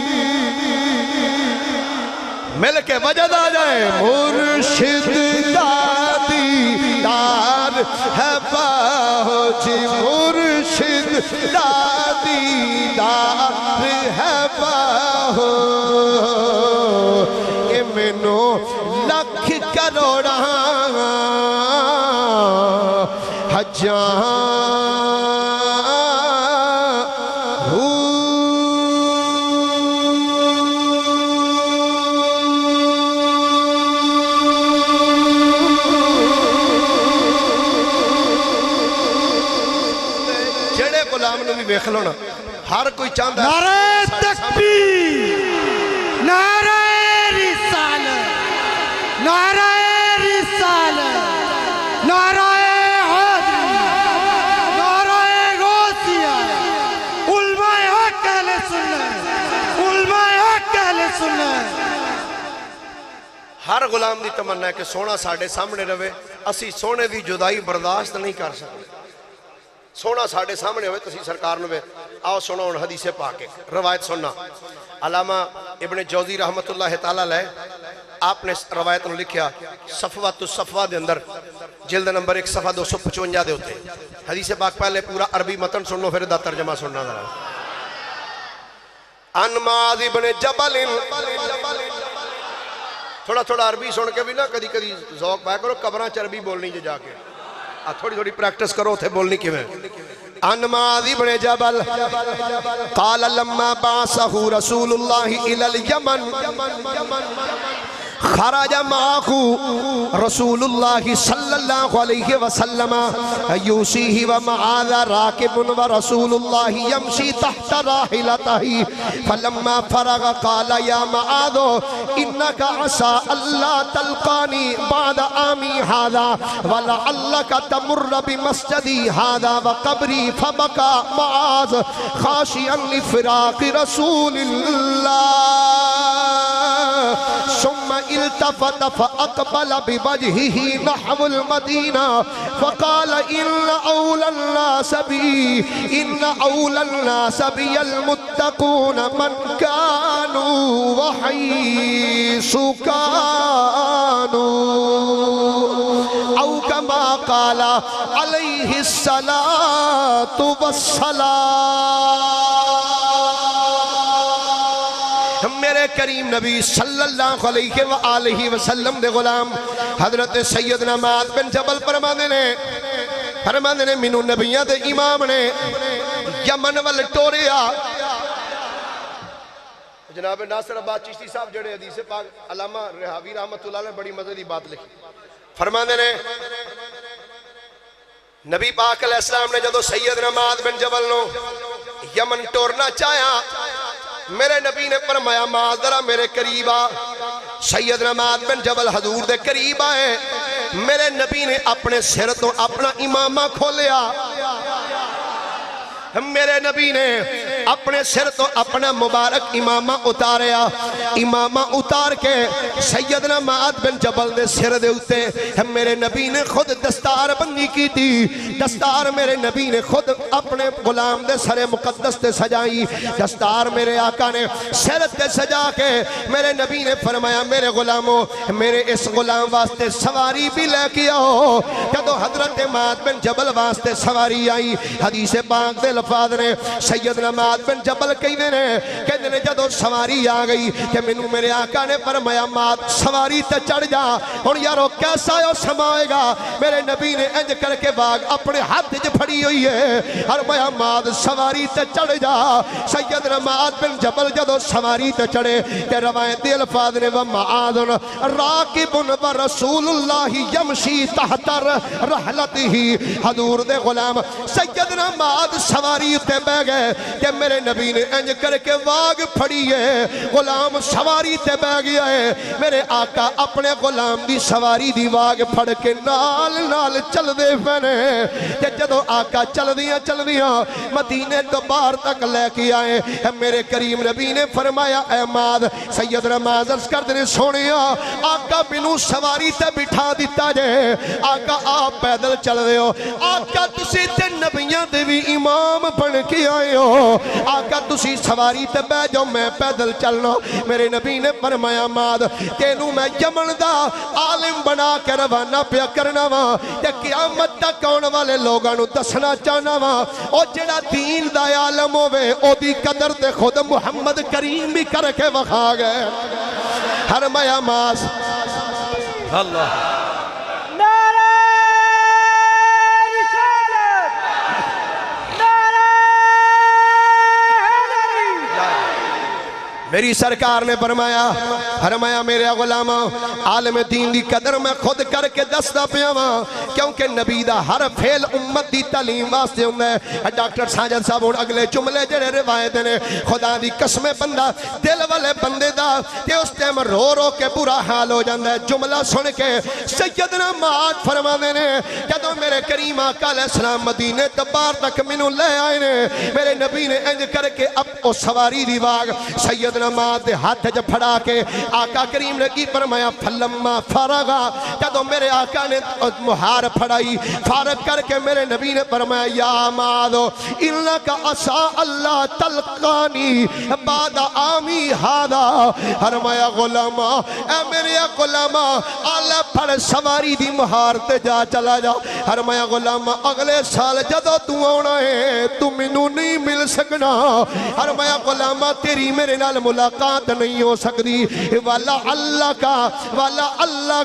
مل کے وجد آ جائے مرشد دادی دار ہے باہو جی مرشد دادی دار ہے باہو اے مینو لکھ کروڑا حجاں ویکھ لو نا ہر کوئی چاہتا ہے نعرہ تکبیر نعرہ رسالت نعرہ رسالت نعرہ حیدری نعرہ غوثیہ علماء حق اہل سنت علماء حق اہل سنت ہر غلام دی تمنا ہے کہ سونا ساڑھے سامنے رہے اسی سونے دی جدائی برداشت نہیں کر سکتے سونا ساڑھے سامنے ہوئے تسی سرکار نوے آؤ سونا ان حدیث پاک روایت سننا علامہ ابن جوزی رحمت اللہ تعالیٰ لے آپ نے روایت نے لکھیا صفوہ تو صفوہ دے اندر جلد نمبر 1 صفحہ 255 دے ہوتے حدیث پاک پہلے پورا عربی متن سنو پھر دا ترجمہ سننا ذرا ان معاذ ابن جبل تھوڑا تھوڑا عربی سن کے بھی نا کدی کدی ذوق پایا کرو قبراں چ عربی بولنی جا کے تھوڑی تھوڑی پریکٹس کرو تھے بولنی کی میں ان معاذ بن جبل قال لما بعثه رسول الله الى اليمن خرج معه رسول الله صلى الله عليه وسلم يوصيه ومعاذ راكب ورسول الله يمشي تحت راحلته فلما فرغ قال يا معاذ إنك عسى ألا تلقاني بعد عامي هذا ولعلك تمر بمسجدي هذا وقبري فبكى معاذ خاشيا لفراق رسول الله ثم التفت فأقبل بوجهه نحو المدينة فقال إن أولى الناس بي المتقون من كانوا وحيث كانوا تعالی علیہ الصلاۃ والسلام۔ میرے کریم نبی صلی اللہ علیہ وآلہ وسلم دے غلام حضرت سیدنا معاذ بن جبل فرماندے نے مینوں نبیاں دے امام نے یمن ول ٹوریا۔ جناب ناصر عباس چشتی صاحب جڑے حدیث پاک علامہ رہاوی رحمت اللہ علیہ بڑی مزے دی بات لکھی، فرماندے نے نبی پاک علیہ السلام نے جدو سیدنا معاذ بن جبل نو یمن ٹورنا چاہیا، میرے نبی نے فرمایا معاذ ذرا میرے قریب آ۔ سیدنا معاذ بن جبل حضور دے قریب آئے، میرے نبی نے اپنے سر تو اپنا امامہ کھولیا، میرے نبی نے اپنے سر تو اپنا مبارک امامہ اتاریا، امامہ اتار کے سیدنا معاذ بن جبل دے سر دے اتے میرے نبی نے خود دستار بندی کی تھی۔ دستار میرے نبی نے خود اپنے غلام دے سر مقدس تے سجائی، دستار میرے آقا نے سر تے سجا کے میرے نبی نے فرمایا میرے غلاموں میرے اس غلام واسطے سواری بھی لے کے آؤ۔ جدو حضرت معاذ بن جبل واسطے سواری آئی، حدیث پاک دے لفظ نے سیدنا معاذ بن جبل کہندے نے جدو سواری آ گئی کہ مینوں میرے آقا نے فرمایا معاذ سواری تے چڑھ جا، ہن یارو کیسا او سمائے گا؟ میرے نبی نے انج کر کے باغ اپنے ہاتھ وچ پھڑی ہوئی ہے، فرمایا معاذ سواری تے چڑھ جا۔ سیدنا معاذ بن جبل جدو سواری تے چڑھے تے روایت دے الفاظ نے ومعاذ راکب ورسول اللہ یمشی تحت رحلتہ، حضور دے غلام سیدنا معاذ سواری تے بہ گئے کہ میرے نبی نے انج کر کے واگ پھڑی ہے، غلام سواری تے بہ گیا ہے، میرے آقا اپنے غلام دی سواری دی واگ پھڑ کے نال نال چل دے پنے کہ جدو آقا چل دیاں مدینے تو باہر تک لے کے آئے، میرے کریم نبی نے فرمایا اے معاذ، سیدنا معاذ عرض کردے نے سونیا آقا بنو سواری تے بٹھا دیتا جے، آقا آپ پیدل چل دے ہو، آقا تسی تے نبیاں دے بھی امام بن کے آئے ہو، آقا تسی سواری تے بہ جاؤ میں پیدل چلنا۔ میرے نبی نے فرمایا معاذ تینوں میں یمن دا عالم بنا کے روانہ پیا کرنا وا تے قیامت تک آن والے لوگاں نوں دسنا چاہنا وا او جڑا دین دا عالم ہوے او دی قدر تے خود محمد کریم بھی کر کے وکھا گئے۔ فرمایا معاذ اللہ میری سرکار نے فرمایا میرے غلامہ عالم دین دی قدر میں خود کر کے دستا پیا ہاں، کیونکہ نبی دا ہر فعل امت دی تعلیم واسطے ہوندا ہے۔ ڈاکٹر ساجد صاحب ہن اگلے جملے جڑے روایت نے خدا دی قسم بندہ دل والے بندے دا تے اس ٹائم رو رو کے برا حال ہو جاندا ہے۔ جملہ سن کے سیدنا معاذ فرماندے نے جدوں میرے کریم آقا علیہ السلام مدینے تو باہر تک مینوں لے آئے نے، میرے نبی نے انج کر کے اب او سواری دی واگ سیدنا معاذ دے ہاتھ جب پھڑا کے آقا کریم نے کی فرمایا فلما فرغا، جدو میرے آقا نے مہار پھڑائی فارغ کر کے میرے نبی نے فرمایا یا معاذ انکا عسا اللہ تلقانی بعد آمی ہادا، فرمایا غلامہ اے میرے غلامہ آلہ پھڑ سواری دی مہار تے جا چلا جا، فرمایا غلامہ اگلے سال جدو تو آنا ہے تو منو نہیں مل سکنا، فرمایا غلامہ تیری میرے نال ملاقات نہیں ہو سکتی، والا اللہ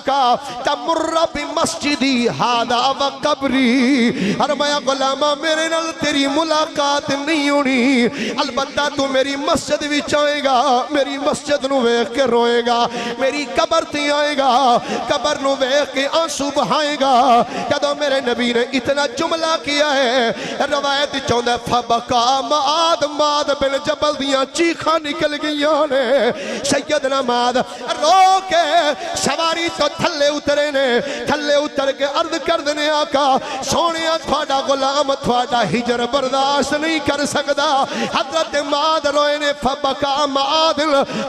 کا تمر بمسجدی ہادا و قبری، فرمایا غلامہ میرے نال تیری ملاقات نہیں ہونی، البتہ تو میری مسجد بھی چاہے گا، میری مسجد نو ویکھ کے روئے گا، میری قبر تے آئے گا، قبر نو ویکھ کے آنسو بہائے گا۔ جدوں میرے نبی نے اتنا جملہ کیا ہے روایت چاہتا ہے فبکا معاذ بن جبل دیاں چیخاں نکل گئیاں نے، سیدنا معاذ رو کے سواری تو تھلے اترے نے، تھلے اتر کے عرض کر دینے آقا سونیا تھوڑا غلام تھوڑا ہجر برداشت نہیں کر سکتا، حضرت معاذ روئے نے فبکا معاذ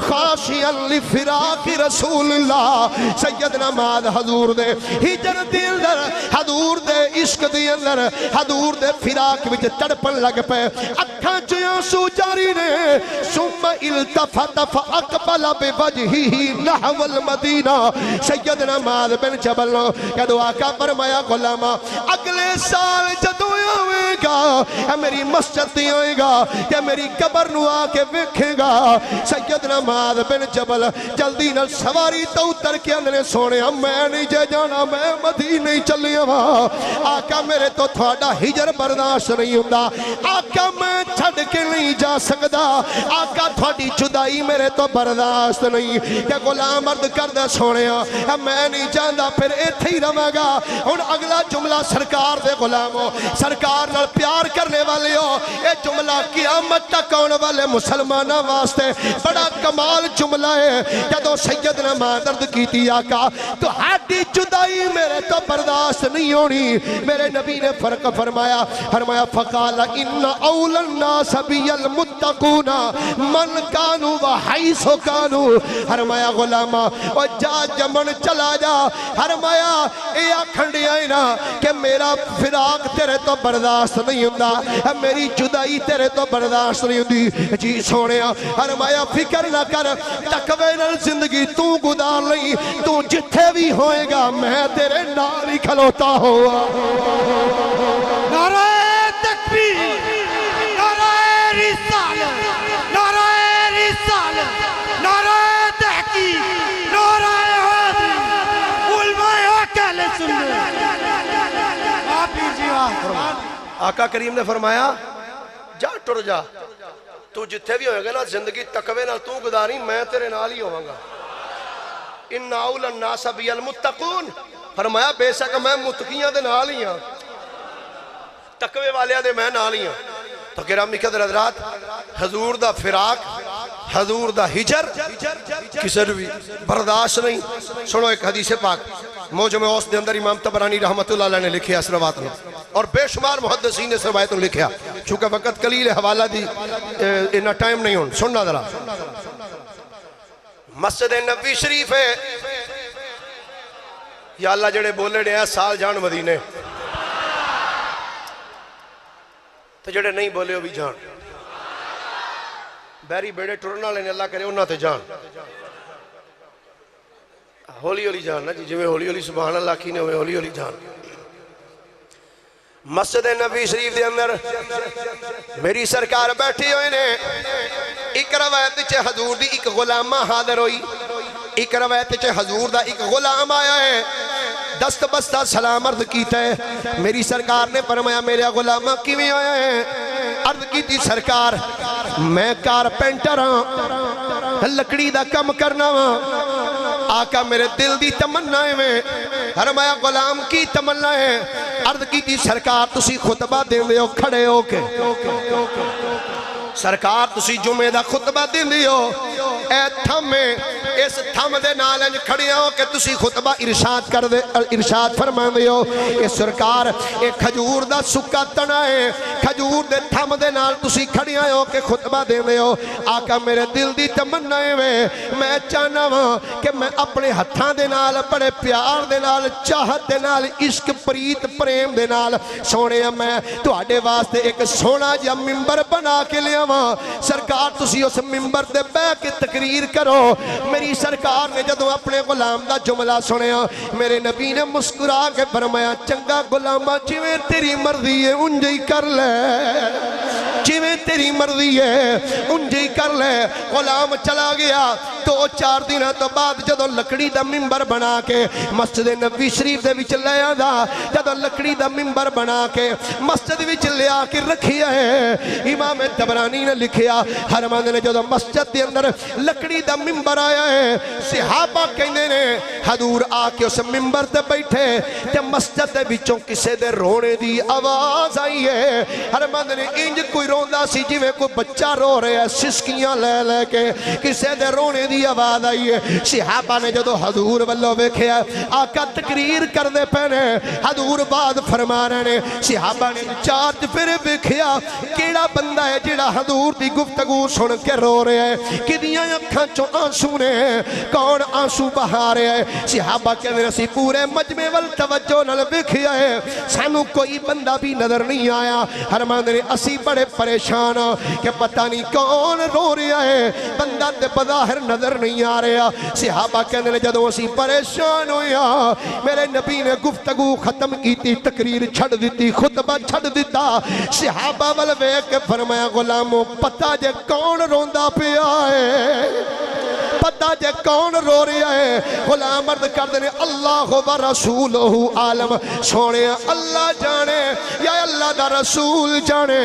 خاشعا لفراق رسول اللہ، سیدنا معاذ حضور دے ہجر دے اندر، حضور دے عشق دے اندر، حضور دے فراق وچ تڑپن لگ پے، اکھاں چ آنسو جاری نے، ثم التفت فاقبل بوجهه نحو المدینہ. سیدنا معاذ بن جبل کہدو آقا فرمایا غلاما اگلے سال جدو آئے گا میری مسجد تے آئے گا کہ میری قبر نو آ کے ویکھے گا. سیدنا معاذ بن جبل جلدی نال سواری تو اتر کے اندر سونے میں نہیں جے جانا میں مدینے ہی چلی ہوا. آقا میرے تو تھوڑا ہجر برداشت نہیں ہوندا. آقا میں چھڑ کے نہیں جا سکدا. آقا تھوڑی جدائی میرے تو برداشت نہیں. کہ غلام عرض کردہ سونے میں نہیں جاندہ پھر ایتھے ہی رہاں گا. اور اگلا جملہ سرکار دے غلاموں سرکار نال پیار کرنے والے ہو. اے جملہ قیامت تک آنے والے مسلمانہ واسطے بڑا کمال جملہ ہے. جدو سیدنا معاذ عرض کیتی آقا تو ہاتھی جدائی میرے تو برداشت نہیں ہونی. میرے نبی نے فرق فرمایا فقال ان اول الناس بی المتقون من کانو و حیث کانو. فرمایا غلامہ او جا جمن چلا جا. فرمایا اے آکھنڈی آئی نا کہ میرا فراق تیرے تو برداشت نہیں ہوندہ میری جدائی تیرے تو برداشت نہیں ہوندی. جی سونیا فرمایا فکر نہ کر تقوی نال زندگی تو گزار لئی. تو جتھے بھی ہوئے گا میں تیرے نال ہی کھلوتا ہوا. نعرہ تکبیر نعرہ رسالت نعرہ رسالت نعرہ تحقیق نعرہ حیدری علماء اکل سنت. آپ ہی جیوہ آقا کریم نے فرمایا جا ٹر جا. تو جتھے بھی ہوئے گا نا زندگی تقوی نال تو گزاری میں تیرے نال ہی ہوواں گا. ان اول الناس بی المتقون. فرمایا بے شک میں متقیاں دے نال ہی ہاں تقوی والیاں دے میں نال ہی ہاں. تو گرامی قدر حضرات حضور دا فراق حضور دا ہجر کسے بھی برداشت نہیں. سنو ایک حدیث پاک موجم اوسط دے اندر امام طبرانی رحمت اللہ علیہ نے لکھیا اس روایت نے اور بے شمار محدثین نے اس روایت نے لکھیا. چونکہ وقت قلیل حوالہ دی انہا ٹائم نہیں ہون. سننا ذرا مسجد نبی شریف ہے یا اللہ جڑے بولے ڈے ہیں سال جان مدینے تو جڑے نہیں بولے ہو بھی جان بیری بیڑے ٹرنا لینے اللہ کرے انہاں تے جان ہولی ہولی جان نا جی جو ہولی ہولی سبحان اللہ کی نے ہوئے ہولی ہولی جان. مسجد نبی شریف دے اندر میری سرکار بیٹھی ہوئے نے. ایک روایت چے حضور دی ایک غلامہ حاضر ہوئی. ایک روایت چے حضور دا ایک غلام آیا ہے دست بستہ سلام عرض کیتا ہے. میری سرکار نے فرمایا میرے غلامہ کیویں آیا ہے. عرض کیتی سرکار میں کارپینٹر ہاں لکڑی دا کم کرنا ہاں. آقا میرے دل دی تمنا ہے میں. فرمایا غلام کی تمنا ہے. عرض کیتی سرکار تسی خطبہ دے دے ہو کھڑے ہو کے سرکار تسی جمعہ دا خطبہ دے دے ہو اے تھم میں اس تھم دے نالنج کھڑے ہو کہ تسی خطبہ ارشاد کر دے ارشاد فرما دے ہو کہ سرکار ایک کھجور دا سکا تنا ہے کھجور دے تھم دے نال تسی کھڑے ہو کہ خطبہ دے دے ہو. آقا میرے دل دی تمنا ہے میں چاہنا ہوں کہ میں اپنے ہتھاں دے نال بڑے پیار دے نال چاہت دے نال عشق پریت پریم دے نال سونے میں تو آڈے واسطے ایک سونا جا ممبر بنا کے لیا ہوں. سرکار تسی اس ممبر دے بے کے تقریر کرو. میری سرکار نے جدو اپنے غلام دا جملہ سنیا میرے نبی نے مسکرا کے فرمایا چنگا غلامہ جویں تیری مرضی ہے انجی کر لے جویں تیری مرضی ہے انجی کر لے. غلام چلا گیا. 2-4 دنوں تو بعد جدو لکڑی دا ممبر بنا کے مسجد نبی شریف دے وچ لے آندا جدو لکڑی دا ممبر بنا کے مسجد وچ لے آ کے رکھیا ہے. امام طبرانی نے لکھیا حرمند نے جدو مسجد دے اندر لکڑی دا ممبر آیا ہے صحابہ کہنے نے حضور آ کے اس ممبر تے بیٹھے تے مسجد دے وچوں کسے دے رونے دی آواز آئی ہے. حرمند نے انج کوئی روندا سی جویں کوئی بچہ رو رہا ہے سسکیاں لے لے کے کسے دے رونے دی آواز آئی ہے. صحابہ نے جدو حضور والو ویکھیا آقا تقریر کر دے پہنے حضور بعد فرما رہے نے. صحابہ نے چارج پھر ویکھیا کیڑا بندہ ہے جڑا حضور دی گفتگو سن کے رو رہا ہے کدیاں اکھاں چوں آنسو نے کون آنسو بہا رہا ہے. صحابہ کہنے رسی پورے مجمع والتوجہ نل ویکھیا ہے سانو کوئی بندہ بھی نظر نہیں آیا. حرمان نے اسی بڑے پریشان کہ پتہ نہیں کون رو رہا ہے، بندہ تے بظاہر نظر نہیں آ رہا۔ صحابہ کہنے لے جدوں اسی پریشان ہویا، میرے نبی نے گفتگو ختم کیتی، تقریر چھڑ دیتی، خطبہ چھڑ دیتا، صحابہ ول ویکھ کے فرمایا غلامو پتہ جے کون روندا پیا ہے، پتہ جے کون رو رہا ہے؟ غلام عرض کر دینے اللہ و رسولہ عالم، سونے اللہ جانے یا اللہ دا رسول جانے،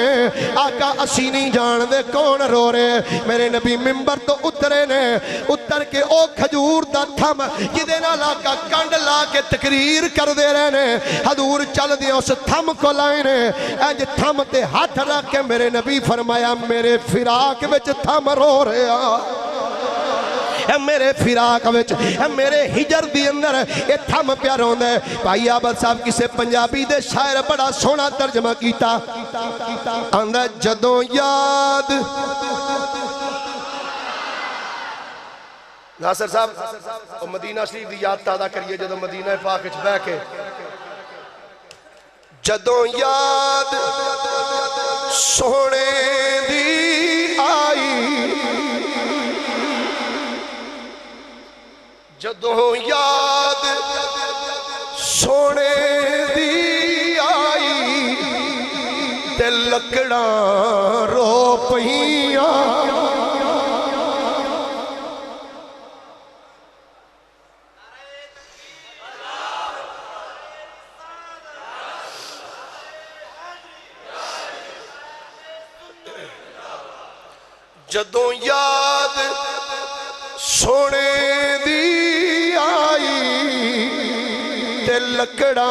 آقا اسی نہیں جان دے کون رو رہے۔ میرے نبی ممبر تو اترے نے، اتر کے او کھجور دا تھم جدے نال آقا کنڈ لا کے تقریر کر دے رہے نے، حضور چل دیا اس تھم کو لائے نے، انج تھم تے ہاتھ رکھ کے میرے نبی فرمایا میرے فراق وچ تھم رو رہے اے میرے فراق وچ، اے میرے ہجر دی اندر اے تھم پیا روندا ہے۔ بھائی عابد صاحب کسے پنجابی دے شاعر بڑا سونا ترجمہ کیتا، آندا جدوں یاد ناصر صاحب مدینہ شریف دی یاد تازہ کریے، جدوں مدینہ پاک وچ بیٹھ کے جدوں یاد سونے دی آئی، جدوں یاد سونے دی آئی تے لکڑاں رو پئیاں، جدوں یاد سونے دی آئی تے لکڑاں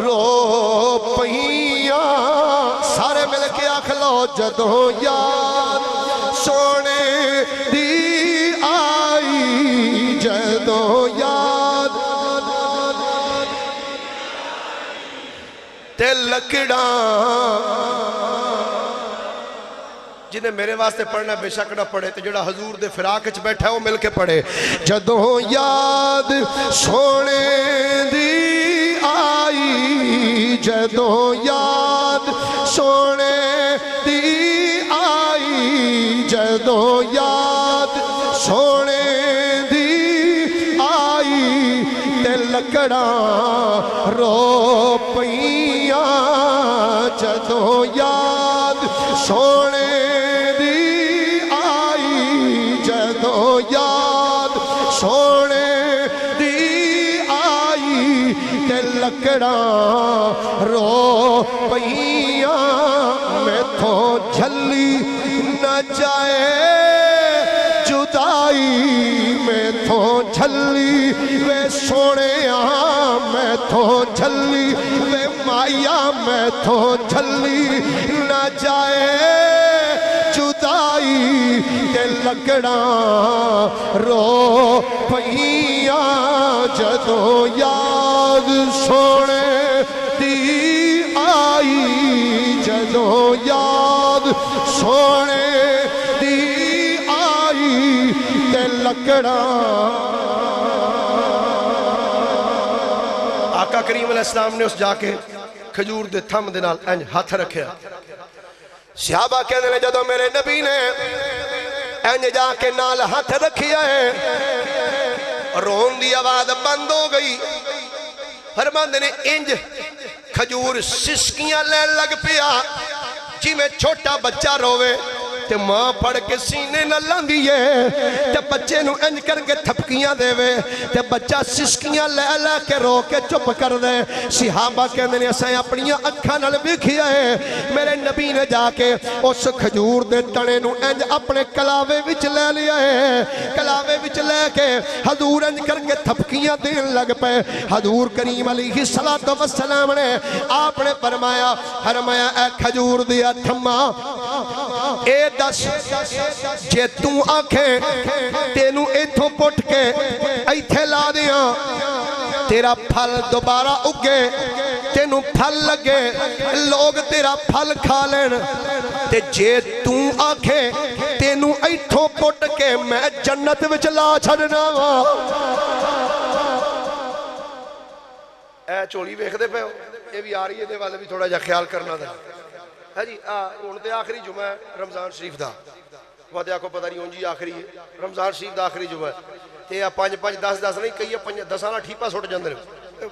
رو پئیاں، سارے مل کے آکھ لو جدوں یاد سونے دی آئی، جدوں یاد تے لکڑاں، جنہیں میرے واسطے پڑھنا بے شک نہ پڑھے تو جڑا حضور دے فراق وچ بیٹھا ہے وہ مل کے پڑھے۔ جدوں یاد سونے دی آئی، جدوں یاد سونے دی آئی، جدوں یاد سونے دی آئی تے لکڑاں رو پئیاں، جدوں یاد سونے یاد سونے دی آئی تے لکڑاں رو پئیاں، میں تھو جھلی نہ جائے جدائی، میں تھو جھلی وے سونےاں، میں تھو جھلی وے مائیا، میں تھو جھلی نہ جائے جدائی تے لکڑاں رو پئیاں، جدوں یاد سونے دی آئی، جدوں یاد سونے دی آئی تے لکڑاں۔ آقا کریم علیہ السلام نے اس جا کے کھجور دے تھم دے نال انج ہاتھ رکھیا، صحابہ کہنے لے جدوں میرے نبی نے انج جا کے نال ہاتھ رکھیا ہے، رون دی آواز بند ہو گئی، فرماندے نے انج کھجور سسکیاں لین لگ پیا جی میں چھوٹا بچہ روے تے ماں پڑھ کے سینے نہ لاندی ہے تے بچے نو انج کر کے تھپکیاں دے وے تے بچہ سسکیاں لے لے کے رو کے چپ کر دے۔ صحابہ کہندے نے اساں اپنیاں اکھاں نال ویکھیا ہے میرے نبی نے جا کے اس کھجور دے تنے نو انج اپنے کلاوے وچ لے لیا ہے، کلاوے وچ لے کے حضور انج کر کے تھپکیاں دین لگ پے۔ حضور کریم علیہ الصلوۃ والسلام نے آپ نے فرمایا اے کھجور دیا تھما اے دس جے تو آنکھیں تینوں ایتھوں پٹ کے ایتھے لا دیاں تیرا پھل دوبارہ اگے تینوں پھل لگے لوگ تیرا پھل کھا لین تے جے تو آنکھیں تینوں ایتھوں پٹ کے میں جنت وچ لا چھڑنا وا۔ اے چولی ویکھ دے پے ہو یہ بھی آ رہی ہے دے والے بھی تھوڑا جا خیال کرنا دا ہے جی ہوں تو آخری جمعہ ہے رمضان شریف دا وہ تو آخو پتہ نہیں ہوں جی آخری ہے رمضان شریف دا آخری جمعہ ہے تے 5-5 10 نہیں کئی 10 والا ٹھیپا سٹ جاندے نے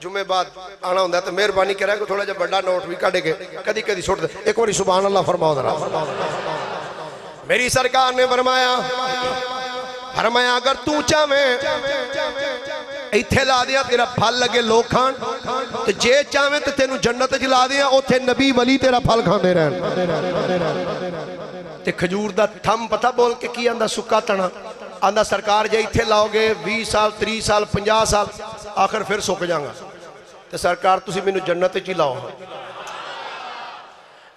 جمعے بعد آنا ہوندا تو مہربانی کرے کہ تھوڑا جا بڑا نوٹ بھی کڈ کے کدی کدی سٹ دے ایک باری سبحان اللہ فرماؤ ذرا میری سرکار نے فرمایا اگر تو چاہویں ایتھے لا دیا تیرا پھل لگے لوگ کھان تو جے چاہویں تو تینوں جنت وچ لا دیا اوتھے نبی ولی تیرا پھل کھاندے رہن تے کھجور دا تھم پتہ بول کے کی آندا سکا تنا آندا سرکار جے ایتھے لاؤ گے 20 سال 30 سال 50 سال آخر پھر سک جاؤں گا تے سرکار تسی مینوں جنت وچ لاؤ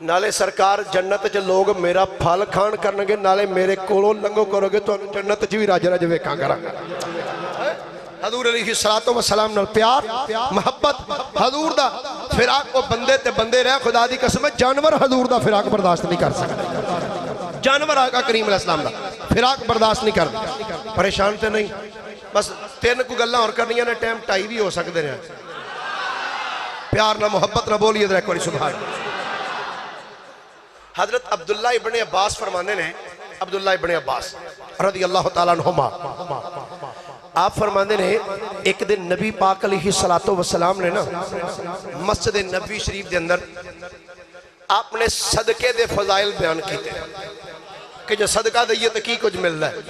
نالے سرکار جنت چ لوگ میرا پھل کھان کرنگے نالے میرے کولوں لنگو کرو گے تو جنت چ بھی راج راج ویکھاں کراں حضور علیہ الصلوۃ والسلام نال پیار محبت حضور دا فراق او بندے تے بندے رہ خدا دی قسم جانور حضور دا فراق برداشت نہیں کر سکتے جانور آقا کریم علیہ السلام دا فراق برداشت نہیں کرتے پریشان تے نہیں بس 3 کو گلاں اور کرنیاں نے ٹائم 2:30 بھی ہو سکتے ہیں پیار نہ محبت نہ بولیے ذرا ایک باری سبحان اللہ حضرت عبداللہ ابن عباس فرمانے نے عبداللہ ابن عباس رضی اللہ تعالیٰ عنہما آپ فرمانے نے ایک دن نبی پاک علیہ السلام نے نا مسجد نبی شریف دے اندر آپ نے صدقے دے فضائل بیان کیتے کہ جو صدقہ دئیے تو کی کچھ مل رہا ہے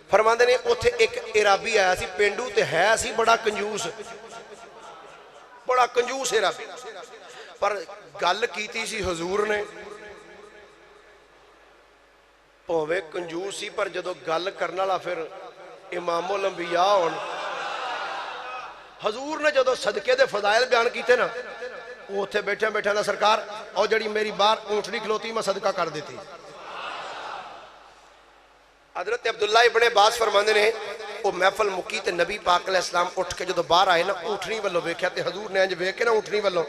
فرمانے نے اوتھے ایک عرابی آیا سی پینڈو تے ہے سی بڑا کنجوس عرابی پر گل کیتی سی حضور نے پوے کنجوس سی پر جدو گل کرنا والا پھر امام الانبیاء ہون حضور نے جدو صدقے دے فضائل بیان کیتے نا وہ تھے بیٹھے بیٹھے دا سرکار اور جڑی میری بار اونٹنی کھلوتی میں صدقہ کر دیتی حضرت عبداللہ ابن عباس فرماندے نے وہ محفل مکی تے نبی پاک علیہ السلام اٹھ کے جدو باہر آئے نا اونٹنی والو ویکھیا تے حضور نے انج ویکھ کے نا اونٹنی والو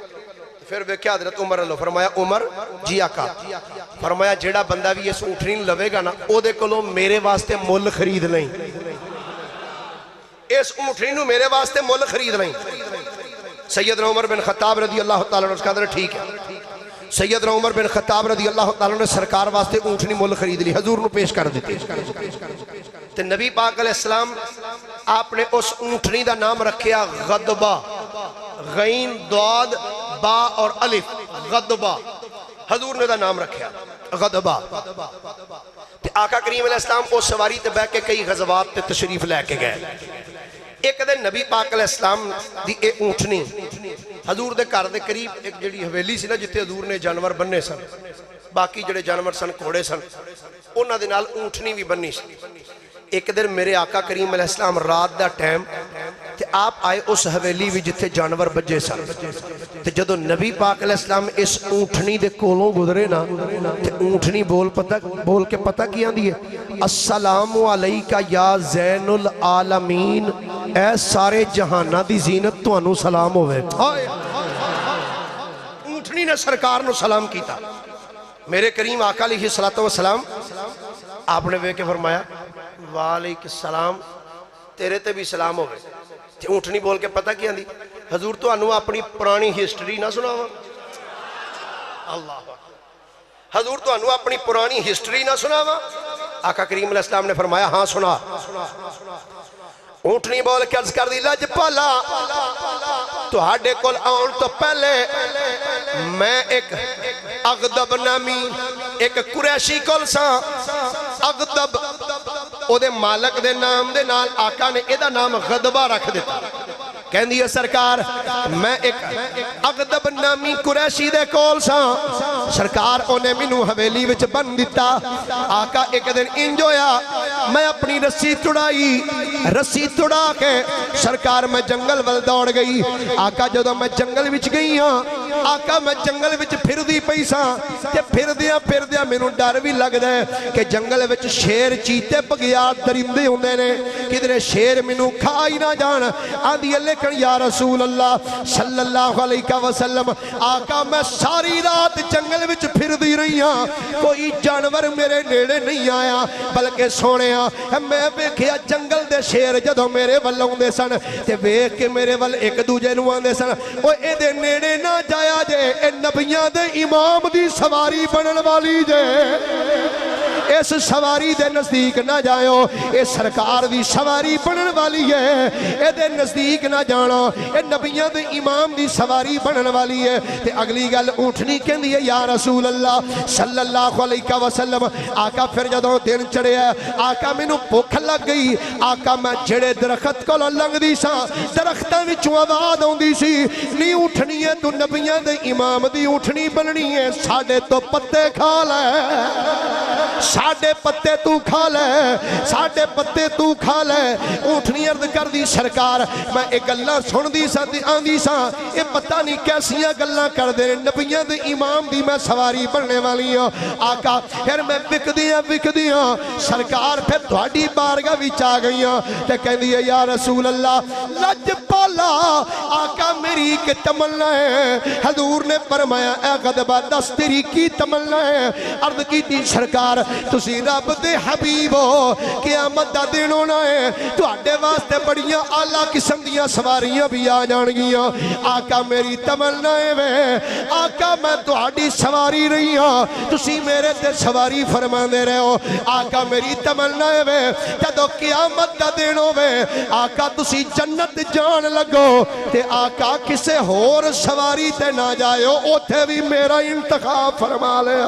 پھر ویکھیا حضرت عمر اللہ فرمایا عمر جی آقا فرمایا جیڑا بندہ بھی اس اونٹنی لوے گا نا او دے کولوں میرے واسطے مول خرید لیں اس اونٹنی نو میرے واسطے مول خرید لیں سیدنا عمر بن خطاب رضی اللہ تعالیٰ نے اس کا در ٹھیک ہے سیدنا عمر بن خطاب رضی اللہ تعالیٰ نے سرکار واسطے اونٹنی مول خرید لی حضور نو پیش کر دیتی تے نبی پاک علیہ السلام آپ نے اس اونٹنی دا نام رکھیا غدبہ غین ضاد با اور الف غدبہ حضور نے دا نام رکھیا غدبہ تے آقا کریم علیہ السلام کو سواری تے بیٹھ کے کئی غزوات تے تشریف لے کے گئے ایک دن نبی پاک علیہ السلام دی اے اونٹنی حضور دے گھر دے قریب ایک جڑی حویلی سی نا جتے حضور نے جانور بننے سن باقی جڑے جانور سن گھوڑے سن انہاں دے نال اونٹنی بھی بننی سی ایک دن میرے آقا کریم علیہ السلام رات دا ٹائم تے آپ آئے اس حویلی بھی جتے جانور بجے سن تے جدو نبی پاک علیہ السلام اس اونٹنی دے کولوں گزرے نا تے اونٹنی بول کے پتہ کیا دیئے السلام علیکہ یا زین العالمین اے سارے جہانہ دی زینت تو انو سلام ہوئے اونٹنی نے سرکار نو سلام کیتا میرے کریم آقا علیہ السلام آپ نے کے فرمایا وعلیکم السلام تیرے تے بھی سلام ہوئے تے اونٹنی بول کے پتہ کیا دی حضور تو انو اپنی پرانی ہسٹری نہ سناوا اللہ حضور تو انو اپنی پرانی ہسٹری نہ سناوا آقا کریم علیہ السلام نے فرمایا ہاں سنا اونٹنی بول کے عرض کر دی لج پالا تو ہاڑے کول آن تو پہلے میں ایک اغدب نامی ایک قریشی کول سا اغدب او دے مالک دے نام دے نال آقا نے ایدہ نام غدبہ رکھ دیتا کہن دیئے سرکار میں ایک اغدب نامی قریشی دے کول سا سرکار انہیں منو حویلی وچ بن دیتا آقا ایک دن انجویا میں اپنی رسی توڑا کے سرکار میں جنگل ول دوڑ گئی آقا جدو میں جنگل وچ گئی ہاں آقا میں جنگل وچ پھر دی پیسا تے پھر دیا منو ڈر بھی لگ دے کہ جنگل وچ شیر چیتے بگیات درندے ہوندے نے کدھرے شیر منو کھائی نہ جان آدھی اللہ یا رسول اللہ صلی اللہ علیہ وسلم آقا میں ساری رات جنگل وچ پھر دی رہی ہاں کوئی جانور میرے نیڑے نہیں آیا بلکہ سونے میں بیکھیا جنگل دے شیر جدو میرے والوں دے سن تے بیک کے میرے وال ایک دوجے نوان دے سن وہ اے دے نیڑے نہ جائے فرمایا جے اے نبیاں دے امام دی سواری بنن والی جے اس سواری دے نزدیک نہ جائیو اے سرکار دی سواری بنن والی ہے اے دے نزدیک نہ جانا اے نبیاں دے امام دی سواری بنن والی ہے تے اگلی گل اونٹنی کہندی ہے یا رسول اللہ صلی اللہ علیہ وسلم آقا پھر جدوں دن چڑھیا آقا مینوں بھوک لگ گئی آقا میں جڑے درخت کول لنگدی سا درختاں وچوں آواز آوندی سی نہیں اونٹنی ہے تو نبیاں دے امام دی اونٹنی بننی ہے ساڈے تو پتے کھا لے ساڈے پتے تو کھا لے ساڈے پتے تو کھا لے اونٹنی عرض کر دی سرکار میں ایک گلاں سن دی سا آندی سا اے پتہ نہیں کیسیاں گلاں کر دے نبیاں دے امام دی میں سواری بننے والی ہوں آقا پھر میں وکدیاں سرکار پھر تہاڈی بارگاہ وچ آ گئیاں تے کہندی ہے یا رسول اللہ لج پالا آقا میری ایک تمنا ہے حضور نے فرمایا اے غضبہ دس تیری کی تمنا ہے عرض کی تھی سرکار تسی رب دے حبیب ہو قیامت دا دن ہونا ہے تواڈے واسطے بڑیاں اعلیٰ قسم دیاں سواریاں بھی آ جان گیاں آقا میری تمنا ہے وے آقا میں تواڈی سواری رہی ہاں تسی میرے تے سواری فرما دے رہے ہو آقا میری تمنا ہے وے جدوں قیامت دا دن ہوے آقا تسی جنت جان لگو تے آقا کسے ہور سواری تے نہ جائیو اوتھے بھی میرا انتخاب فرما لے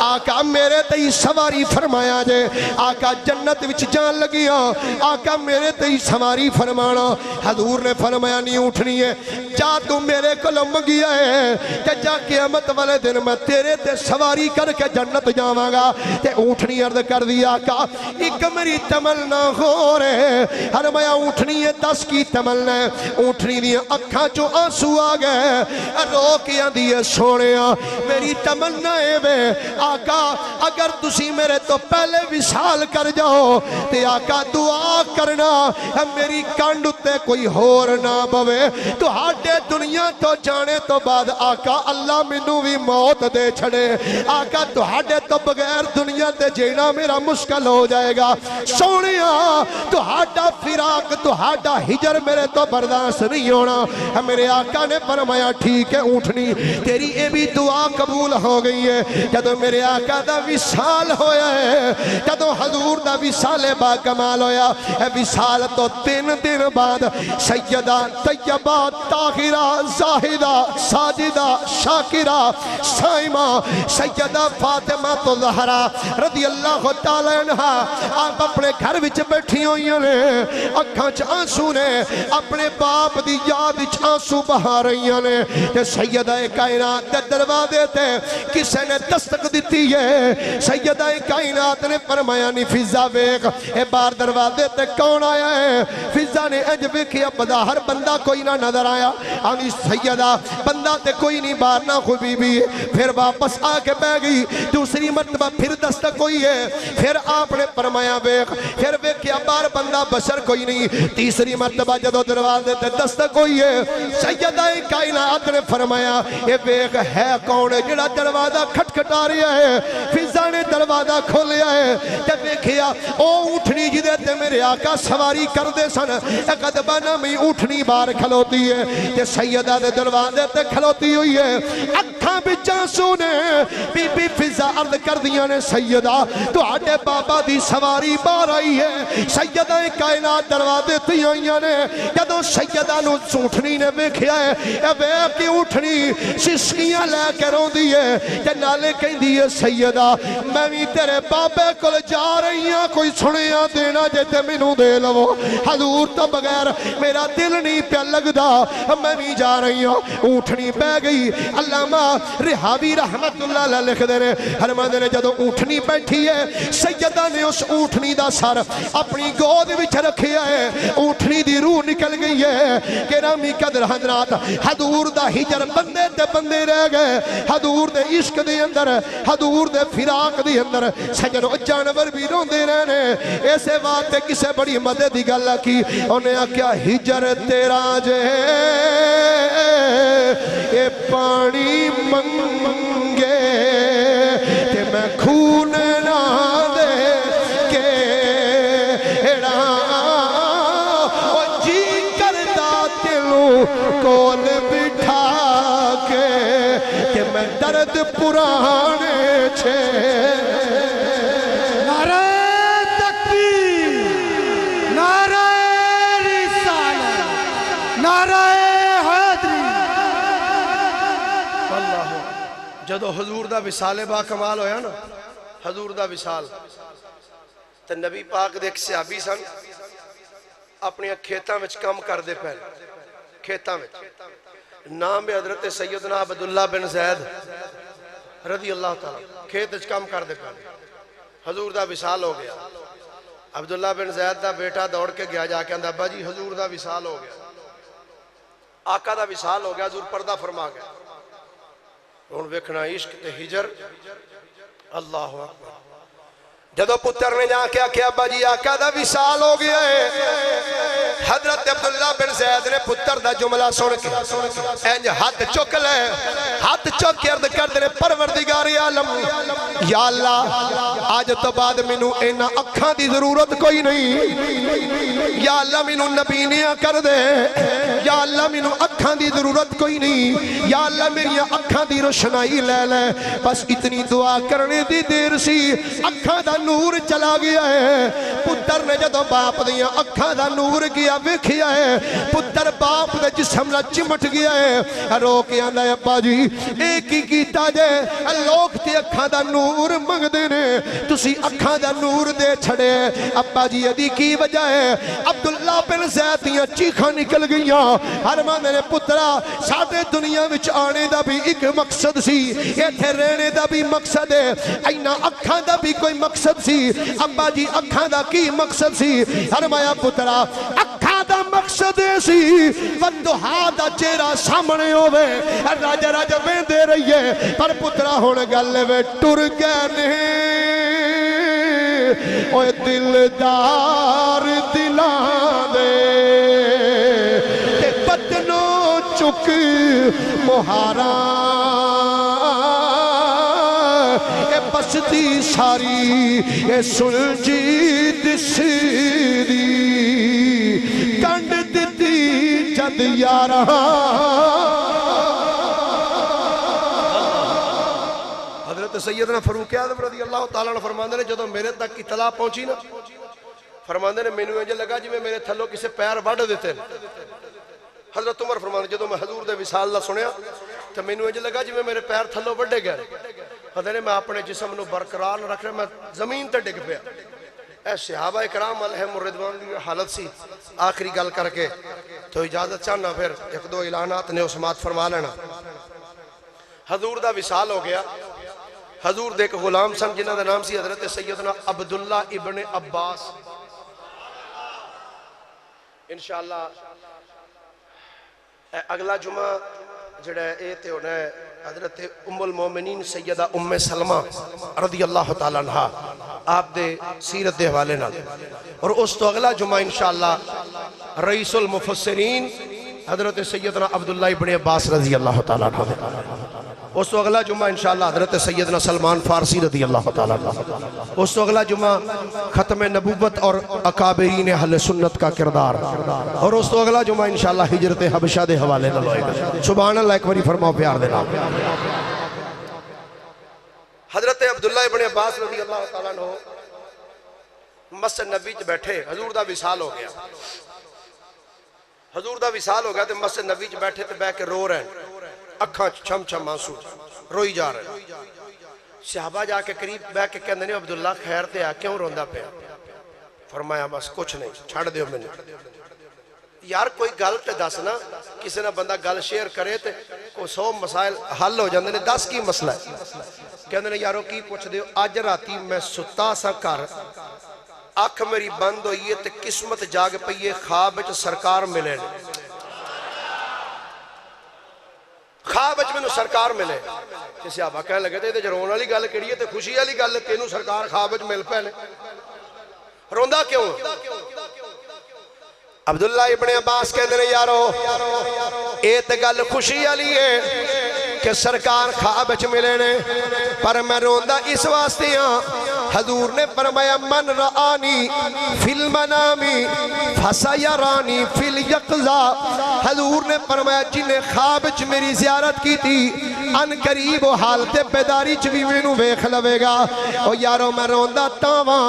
آقا میرے تے سواری فرمایا جے آقا جنت وچ جان لگیاں آقا میرے تے سواری فرمانا حضور نے فرمایا نہیں اٹھنی ہے جا تو میرے کو منگیا ہے کہ جا قیامت والے دن میں تیرے تے سواری کر کے جنت جاواں گا تے اونٹنی عرض کر دی آقا ایک میری تمنا ہو رہے فرمایا اونٹنی ہے 10 کی تمنا ہے اونٹنی دی اکھاں چوں آنسو آ گئے رو کے آندی ہے سونیا میری تمنا ہے وے آقا اگر تسی میرے تو پہلے وصال کر جاؤ تے آقا دعا کرنا میری کانڈ تے کوئی ہور نہ بوے تو ہاڈے دنیا تو جانے تو بعد آقا اللہ مینوں بھی موت دے چھڑے آقا تو ہاڈے تو بغیر دنیا تے جینا میرا مشکل ہو جائے گا سونیا تو ہاڈا فراق تو ہاڈا ہجر میرے تو برداشت نہیں ہونا میرے آقا نے فرمایا ٹھیک ہے اونٹنی تیری اے بھی دعا قبول ہو گئی ہے جدوں میرے آقا دا وصال ہویا ہے جدوں حضور دا وصال با کمال ہویا ہے وصال تو 3 دن بعد سیدہ طیبہ طاہرہ زاہدہ ساجدہ شاکرہ سائمہ سیدہ فاطمہ الزہرا رضی اللہ تعالی عنہا آپ اپنے گھر وچ بیٹھی ہوئی نے اکھاں چ آنسو نے اپنے باپ دی یاد وچ آنسو بہا رہی نے تے سیدہ کائنات دے دروازے تے کسے نے دستک دیتی ہے سیدہ کائنات نے فرمایا نہیں فضا ویکھ اے بار دروازے تے کون آیا ہے فضا نے اج ویکھیا بظاہر بندہ کوئی نہ نظر آیا آنی سیدہ بندہ تے کوئی نہیں باہر نہ کوئی بی بی پھر واپس آ کے بہ گئی دوسری مرتبہ پھر دستک ہوئی ہے پھر آپ نے فرمایا ویکھ پھر ویکھیا بار بندہ بشر کوئی نہیں تیسری مرتبہ جدو دروازے تے دستک ہوئی ہے سیدہ کائنات نے فرمایا اے ویکھ ہے کون جڑا دروازہ کھٹکھٹا رہا ہے فضا نے دروازہ کھولیا ہے تے ویکھیا او اونٹنی جدے تے میرے آقا سواری کر دے سن قدمہ نامی اونٹنی بار کھلوتی ہے تے سیدہ دے دروازے تے کھلوتی ہوئی ہے اکھاں وچ آنسو نے بی بی فضا عرض کر دیاں نے سیدہ تہاڈے بابا دی سواری بار آئی ہے سیدہ کائنات دروازے تے آئیاں نے جدوں سیدہ نو اونٹنی نے ویکھیا ہے اے ویکھ کے اونٹنی سسکیاں لے کے روندی ہے تے نالے کہندی ہے سیدہ میں بھی تیرے بابے کول جا رہی ہاں کوئی سنیا دینا جے تے مینوں دے لو حضور تو بغیر میرا دل نہیں پیا لگدا میں بھی جا رہی ہوں اونٹنی بہ گئی علامہ رہاوی رحمت اللہ علیہ لکھ دے نے فرماندے نے جدوں اونٹنی بیٹھی ہے سیدہ نے اس اونٹنی دا سر اپنی گود وچ رکھیا ہے اونٹنی دی روح نکل گئی ہے گرامی قدر حضرات حضور دا ہجر بندے تے بندے رہ گئے حضور دے عشق دے اندر حضور دے فراق دے اندر سجنوں جانور بھی روندے رہنے ایسے واسطے کسے بڑی مدد دی گل کی انہیں آکھیا ہجر تیرا جے اے پانی منگے کہ میں خون نہ دے کے ایڑا او جی کردا تلوں کول بٹھا میں درد پرانے چھے نعرہ تکبیر نعرہ رسالت نعرہ حیدری اللہ جدو حضور دا وصال با کمال ہویا نا حضور دا وصال تے نبی پاک دیکھ صحابی سن اپنی کھیتاں وچ کم کر دے پہلے کھیتاں وچ نام حضرت سیدنا عبداللہ بن زید رضی اللہ تعالیٰ کھیت وچ کم کر دے پہلے حضور دا وصال ہو گیا عبداللہ بن زید دا بیٹا دوڑ کے گیا جا کے اندھا ابا جی حضور دا وصال ہو گیا آقا دا وصال ہو گیا حضور پردہ فرما گیا ان ویکھنا عشق تے ہجر اللہ اکبر جدو پتر نے جا کے آکھیا ابا جی آقا دا وصال ہو گیا ہے حضرت عبداللہ بن زید نے پتر دا جملہ سن کے اینج ہاتھ چک لے ہاتھ چک کے عرض کر دے پروردگار عالم یا اللہ آج تو بعد منو اینا اکھاں دی ضرورت کوئی نہیں یا اللہ منو نبی نیا کر دے یا اللہ منو اکھاں دی ضرورت کوئی نہیں یا اللہ میری اکھاں دی روشنائی لے لے بس اتنی دعا کرنے دی دیر سی اکھاں دا نور چلا گیا ہے پتر نے جدو باپ دیا اکھاں دا نور گیا ویکھیا ہے پتر باپ دے جسم لا چمٹ گیا ہے رو کے آندا ہے ابا جی ایک ہی کیتا جے لوگ تے اکھاں دا نور منگ دینے تسی اکھاں دا نور دے چھڑے ابا جی ادی کی وجہ ہے عبداللہ بن زید دیاں چیخاں نکل گئیاں ہر مانے نے پترا ساڑھے دنیا وچ آنے دا بھی ایک مقصد سی ایتھے رہنے دا بھی مقصد ہے اینا اکھاں دا بھی کوئی مقصد سی ابا جی اکھاں دا کی مقصد سی فرمایا پترا اکھاں دا مقصد سی ودھا دا چہرہ سامنے ہوئے راج راج میں دے رہی ہے پر پترا ہونے گلے میں ٹر گئے نہیں اوہ دلدار دلان دے تے بدنوں چک مہاران بستی ساری اے سلجھی دسری کنڈ دیتی جد یارہ حضرت سیدنا فاروق اعظم رضی اللہ تعالیٰ نے فرماندے نے جدو میرے تک اطلاع پہنچی نا فرماندے نے مینوں انج لگا جی میں میرے تھلوں کسے پیر وڈ دیتے حضرت عمر فرماندے جدو میں حضور دے وصال دا سنیا تو مینوں انج لگا جی میں میرے پیر تھلوں وڈے گئے حضرت نے میں اپنے جسم نو برقرار رکھ رہا میں زمین تے ڈگ پیا اے صحابہ اکرام علیہم الرضوان دی حالت سی آخری گل کر کے تو اجازت چاہنا پھر ایک دو اعلانات نے اسمات فرما لینا حضور دا وصال ہو گیا حضور دے ایک غلام سن جنہ دا نام سی حضرت سیدنا عبداللہ ابن عباس انشاءاللہ اگلا جمعہ جڑا اے تے ہونا ہے حضرت ام المومنین سیدہ ام سلمہ رضی اللہ تعالیٰ عنہ آپ دے سیرت دے حوالے نال اور اس تو اگلا جمعہ انشاءاللہ رئیس المفسرین حضرت سیدنا عبداللہ ابن عباس رضی اللہ تعالیٰ عنہ اس تو اگلا جمعہ انشاءاللہ حضرت سیدنا سلمان فارسی رضی اللہ تعالیٰ عنہ اس تو اگلا جمعہ ختم نبوت اور اکابرین اہل سنت کا کردار اور اس تو اگلا جمعہ انشاءاللہ ہجرت حبشہ دے حوالے نہ لوئے گا سبحان اللہ ایک باری فرماؤ پیار دینا حضرت عبداللہ ابن عباس رضی اللہ تعالیٰ عنہ مسجد نبی چ بیٹھے حضور دا وصال ہو گیا حضور دا وصال ہو گیا تو مسجد نبی چ بیٹھے تو بیٹھ کے رو رہے ہیں اکھاں چھم چھم آنسو روئی جا رہے ہیں صحابہ جا کے قریب بیٹھ کے کہندے نے عبداللہ خیر تے آ کیوں روندا پیا فرمایا بس کچھ نہیں چھڑ دیو میں یار کوئی گل تے دس نا کسی نہ بندہ گل شیئر کرے تے کوئی 100 مسائل حل ہو جاندے نے 10 کی مسئلہ ہے کہندے نے یارو کی پوچھ دیو اج راتی میں ستا سا کر اکھ میری بند ہوئی ہے تے قسمت جاگ پئیے خواب وچ سرکار ملے نے خواب وچ مینوں سرکار ملے تے صحابہ کہنے لگے تے جرون والی گل کیڑی ہے تے خوشی والی گل تینوں سرکار خواب وچ مل پے نے روندا کیوں عبداللہ ابن عباس کہندے نے یارو اے تے گل خوشی والی ہے کہ سرکار خواب وچ ملے نے پر میں روندا اس واسطے ہاں حضور نے فرمایا من رآنی فی المنامی فسیرانی فی الیقظہ حضور نے فرمایا جن نے خواب وچ میری زیارت کی تھی ان قریب وہ حالت بیداری چوی میں نو ویکھ لوے گا او یارو میں روندا تاواں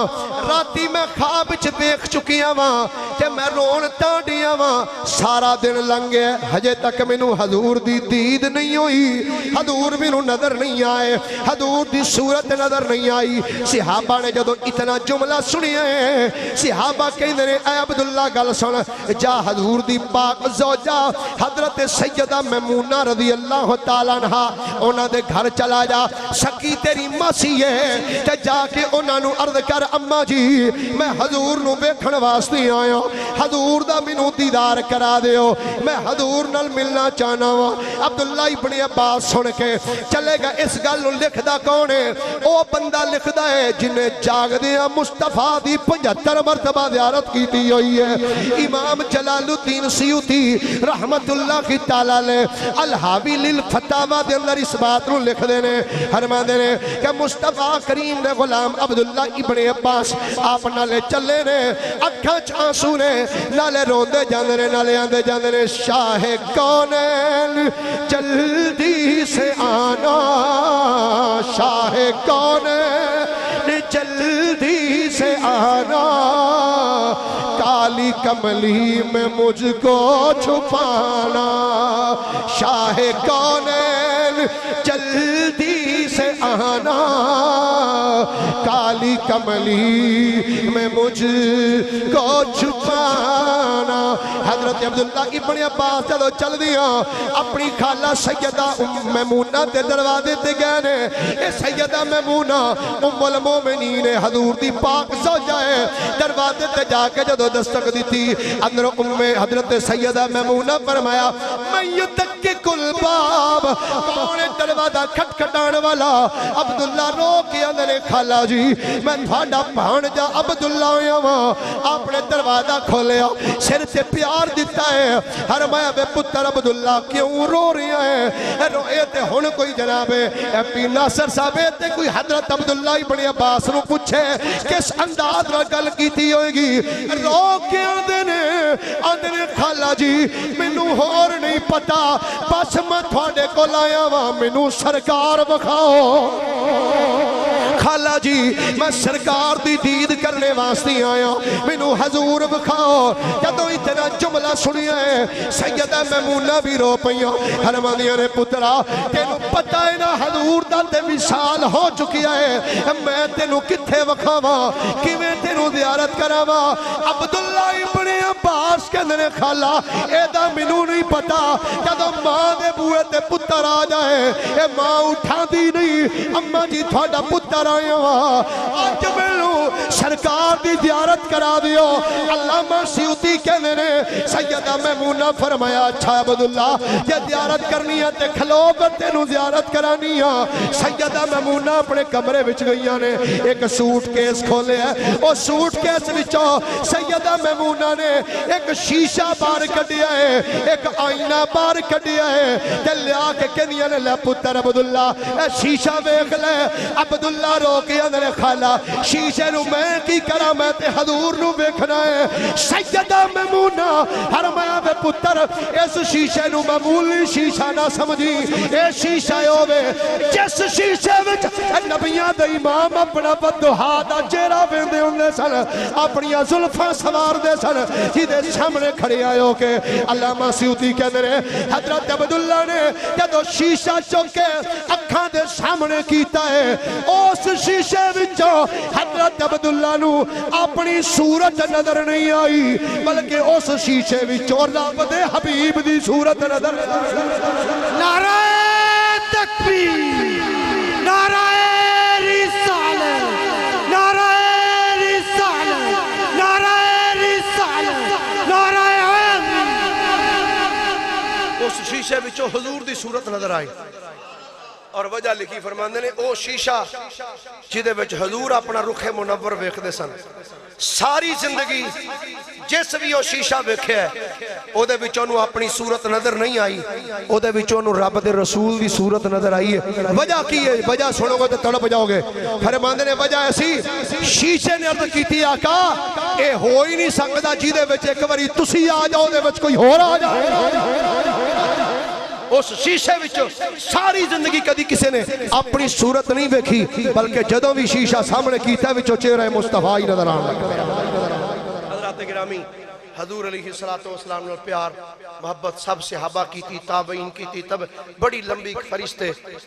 راتی میں خواب چ دیکھ چکیاں واں کہ میں رون تانڈیاں واں سارا دن لنگے ہجے تک میں نو حضور دی دید نہیں ہوئی حضور میں نو نظر نہیں آئے حضور دی صورت نظر نہیں آئی صحابہ نے جدو اتنا جملہ سنیا ہے صحابہ کہندے نے اے عبداللہ گل سن جا حضور دی پاک زوجہ حضرت سیدہ میمونہ رضی اللہ تعالیٰ عنہ انہاں دے گھر چلا جا سکی تیری ماسی ہے کہ جا کے انہاں نو عرض کر اماں جی میں حضور نو بیکھن واسطے آیا حضور دا منو دیدار کرا دیو میں حضور نال ملنا چاہنا وا عبداللہ ابن عباس سن کے چلے گا اس گل نو لکھ دا کون ہے او بندہ لکھ دا ہے جنہیں جاگ دیا مصطفیٰ دی 75 مرتبہ زیارت کیتی ہوئی ہے امام جلال الدین سیوطی رحمت اللہ کی تعالیٰ لے الحاوی للفتاوہ دے اندر اس بات نو لکھ دینے فرما دینے کہ مصطفیٰ کریم دے غلام عبداللہ ابن عباس آپ نالے چلے نے اکھاں آنسو نے نالے روندے جاندے نے نالے آندے جاندے نے شاہ کونین جلدی سے آنا شاہ کونین جلدی سے آنا کالی کملی میں مجھ کو چھپانا شاہ کونین جلدی سے آنا کالی کملی میں مجھ کو چھپانا حضرت عبداللہ ابن عباس چلو چل دیا اپنی خالہ سیدہ میمونہ دے دروازے تے گئے نے اے سیدہ میمونہ ام المومنین حضور دی پاک زوجہ ہے دروازے تے جا کے جدو دستک دی تھی اندر حضرت سیدہ میمونہ فرمایا میں یتکک الباب کون دروازہ کھٹکھٹان والا عبداللہ رو کے اندر خالہ جی میں تھوڑا بھانجا عبداللہ ہوا آپ نے دروازہ کھولیا سر سے پیار دیتا ہے فرمایا بے پتر عبداللہ کیوں رو رہی ہے روئے تے ہن کوئی جناب اے پی ناصر صاحب تے کوئی حضرت عبداللہ ابن عباس نو پوچھے کس انداز را گل کیتی ہوئے گی رو کے آندے نے خالہ جی مینوں ہور نہیں پتا بس میں تھوڑے کو لایا وا مینوں سرکار بکھاؤ خالہ جی میں سرکار دی دید کرنے واسطے آیا مینوں حضور بکھاؤ جدو اتنا جملہ سنیا ہے سیدہ میمونہ بھی رو پئیاں فرماندیاں نے پترا تینوں پتہ ہے نا حضور دا تے وصال ہو چکیا ہے میں تینوں کتھے وکھاواں کیویں تینوں زیارت کراواں عبداللہ ابن عباس کہندے نے خالہ اے دا مینوں نہیں پتا جدو ماں دے بوئے تے پتر آ جائے اے ماں اٹھا دی نہیں اماں جی تھوڑا پتر آیا ہوا آج ملو سرکار دی زیارت کرا دیو علامہ سیوطی کہنے نے سیدہ میمونہ فرمایا اچھا عبداللہ یہ زیارت کرنی ہے تے کھلو کر تینوں زیارت کرانی ہے سیدہ میمونہ اپنے کمرے بچ گئیاں نے ایک سوٹ کیس کھولے ہے اور سوٹ کیس بچو سیدہ میمونہ نے ایک شیشہ بار کٹیا ہے ایک آئینہ بار کٹیا ہے تے لیا کے کنیا نے لے پتر عبداللہ اے شیشہ بیک لے عبداللہ رو کے اندر خالہ شیشے نو میں کی کرا میں تے حضور نو بیکھنا ہے سیدہ میمونہ فرمایا بے پتر اس شیشے نو معمولی شیشہ نہ سمجھی اے شیشہ ہوے جس شیشے وچ نبیاں دے امام اپنا بددعا دا چہرہ ویندے ہوندے سن اپنی زلفاں سوار دے سن جدے سامنے کھڑے آئے کہ علامہ سیوطی کہندے نے حضرت عبداللہ نے جدو شیشہ چوکے اکھاں دے سامنے کیتا ہے اس شیشے وچوں حضرت عبداللہ نو اپنی صورت نظر نہیں آئی بلکہ اس شیشے وچوں رب دے حبیب دی صورت نظر نعرہ تکبیر نعرہ رسالت نعرہ رسالت نعرہ رسالت نعرہ اس شیشے وچوں حضور دی صورت نظر آئی اور وجہ لکھی فرماندے نے او شیشہ جدے وچ حضور اپنا رخ منور ویکھدے سن ساری زندگی جس بھی او شیشہ ویکھیا ہے او دے وچ اونوں اپنی صورت نظر نہیں آئی او دے وچ اونوں رب دے رسول دی صورت نظر آئی ہے وجہ کی ہے وجہ سنو گے تے تڑپ جاؤ گے فرماندے نے وجہ ایسی شیشے نے عرض کیتی آقا اے ہو ہی نہیں سکدا جدے وچ ایک واری تسی آ جاؤ دے وچ کوئی ہور آ جائے اس شیشے وچ ساری زندگی کدی کسی نے اپنی صورت نہیں ویکھی بلکہ جدوں بھی شیشہ سامنے کیتا وچوں چہرہ مصطفیٰ ہی نظر آن لگا حضرات گرامی حضور علیہ السلام نے پیار محبت سب صحابہ کی تھی تابعین کی تھی تب بڑی لمبی فرشتے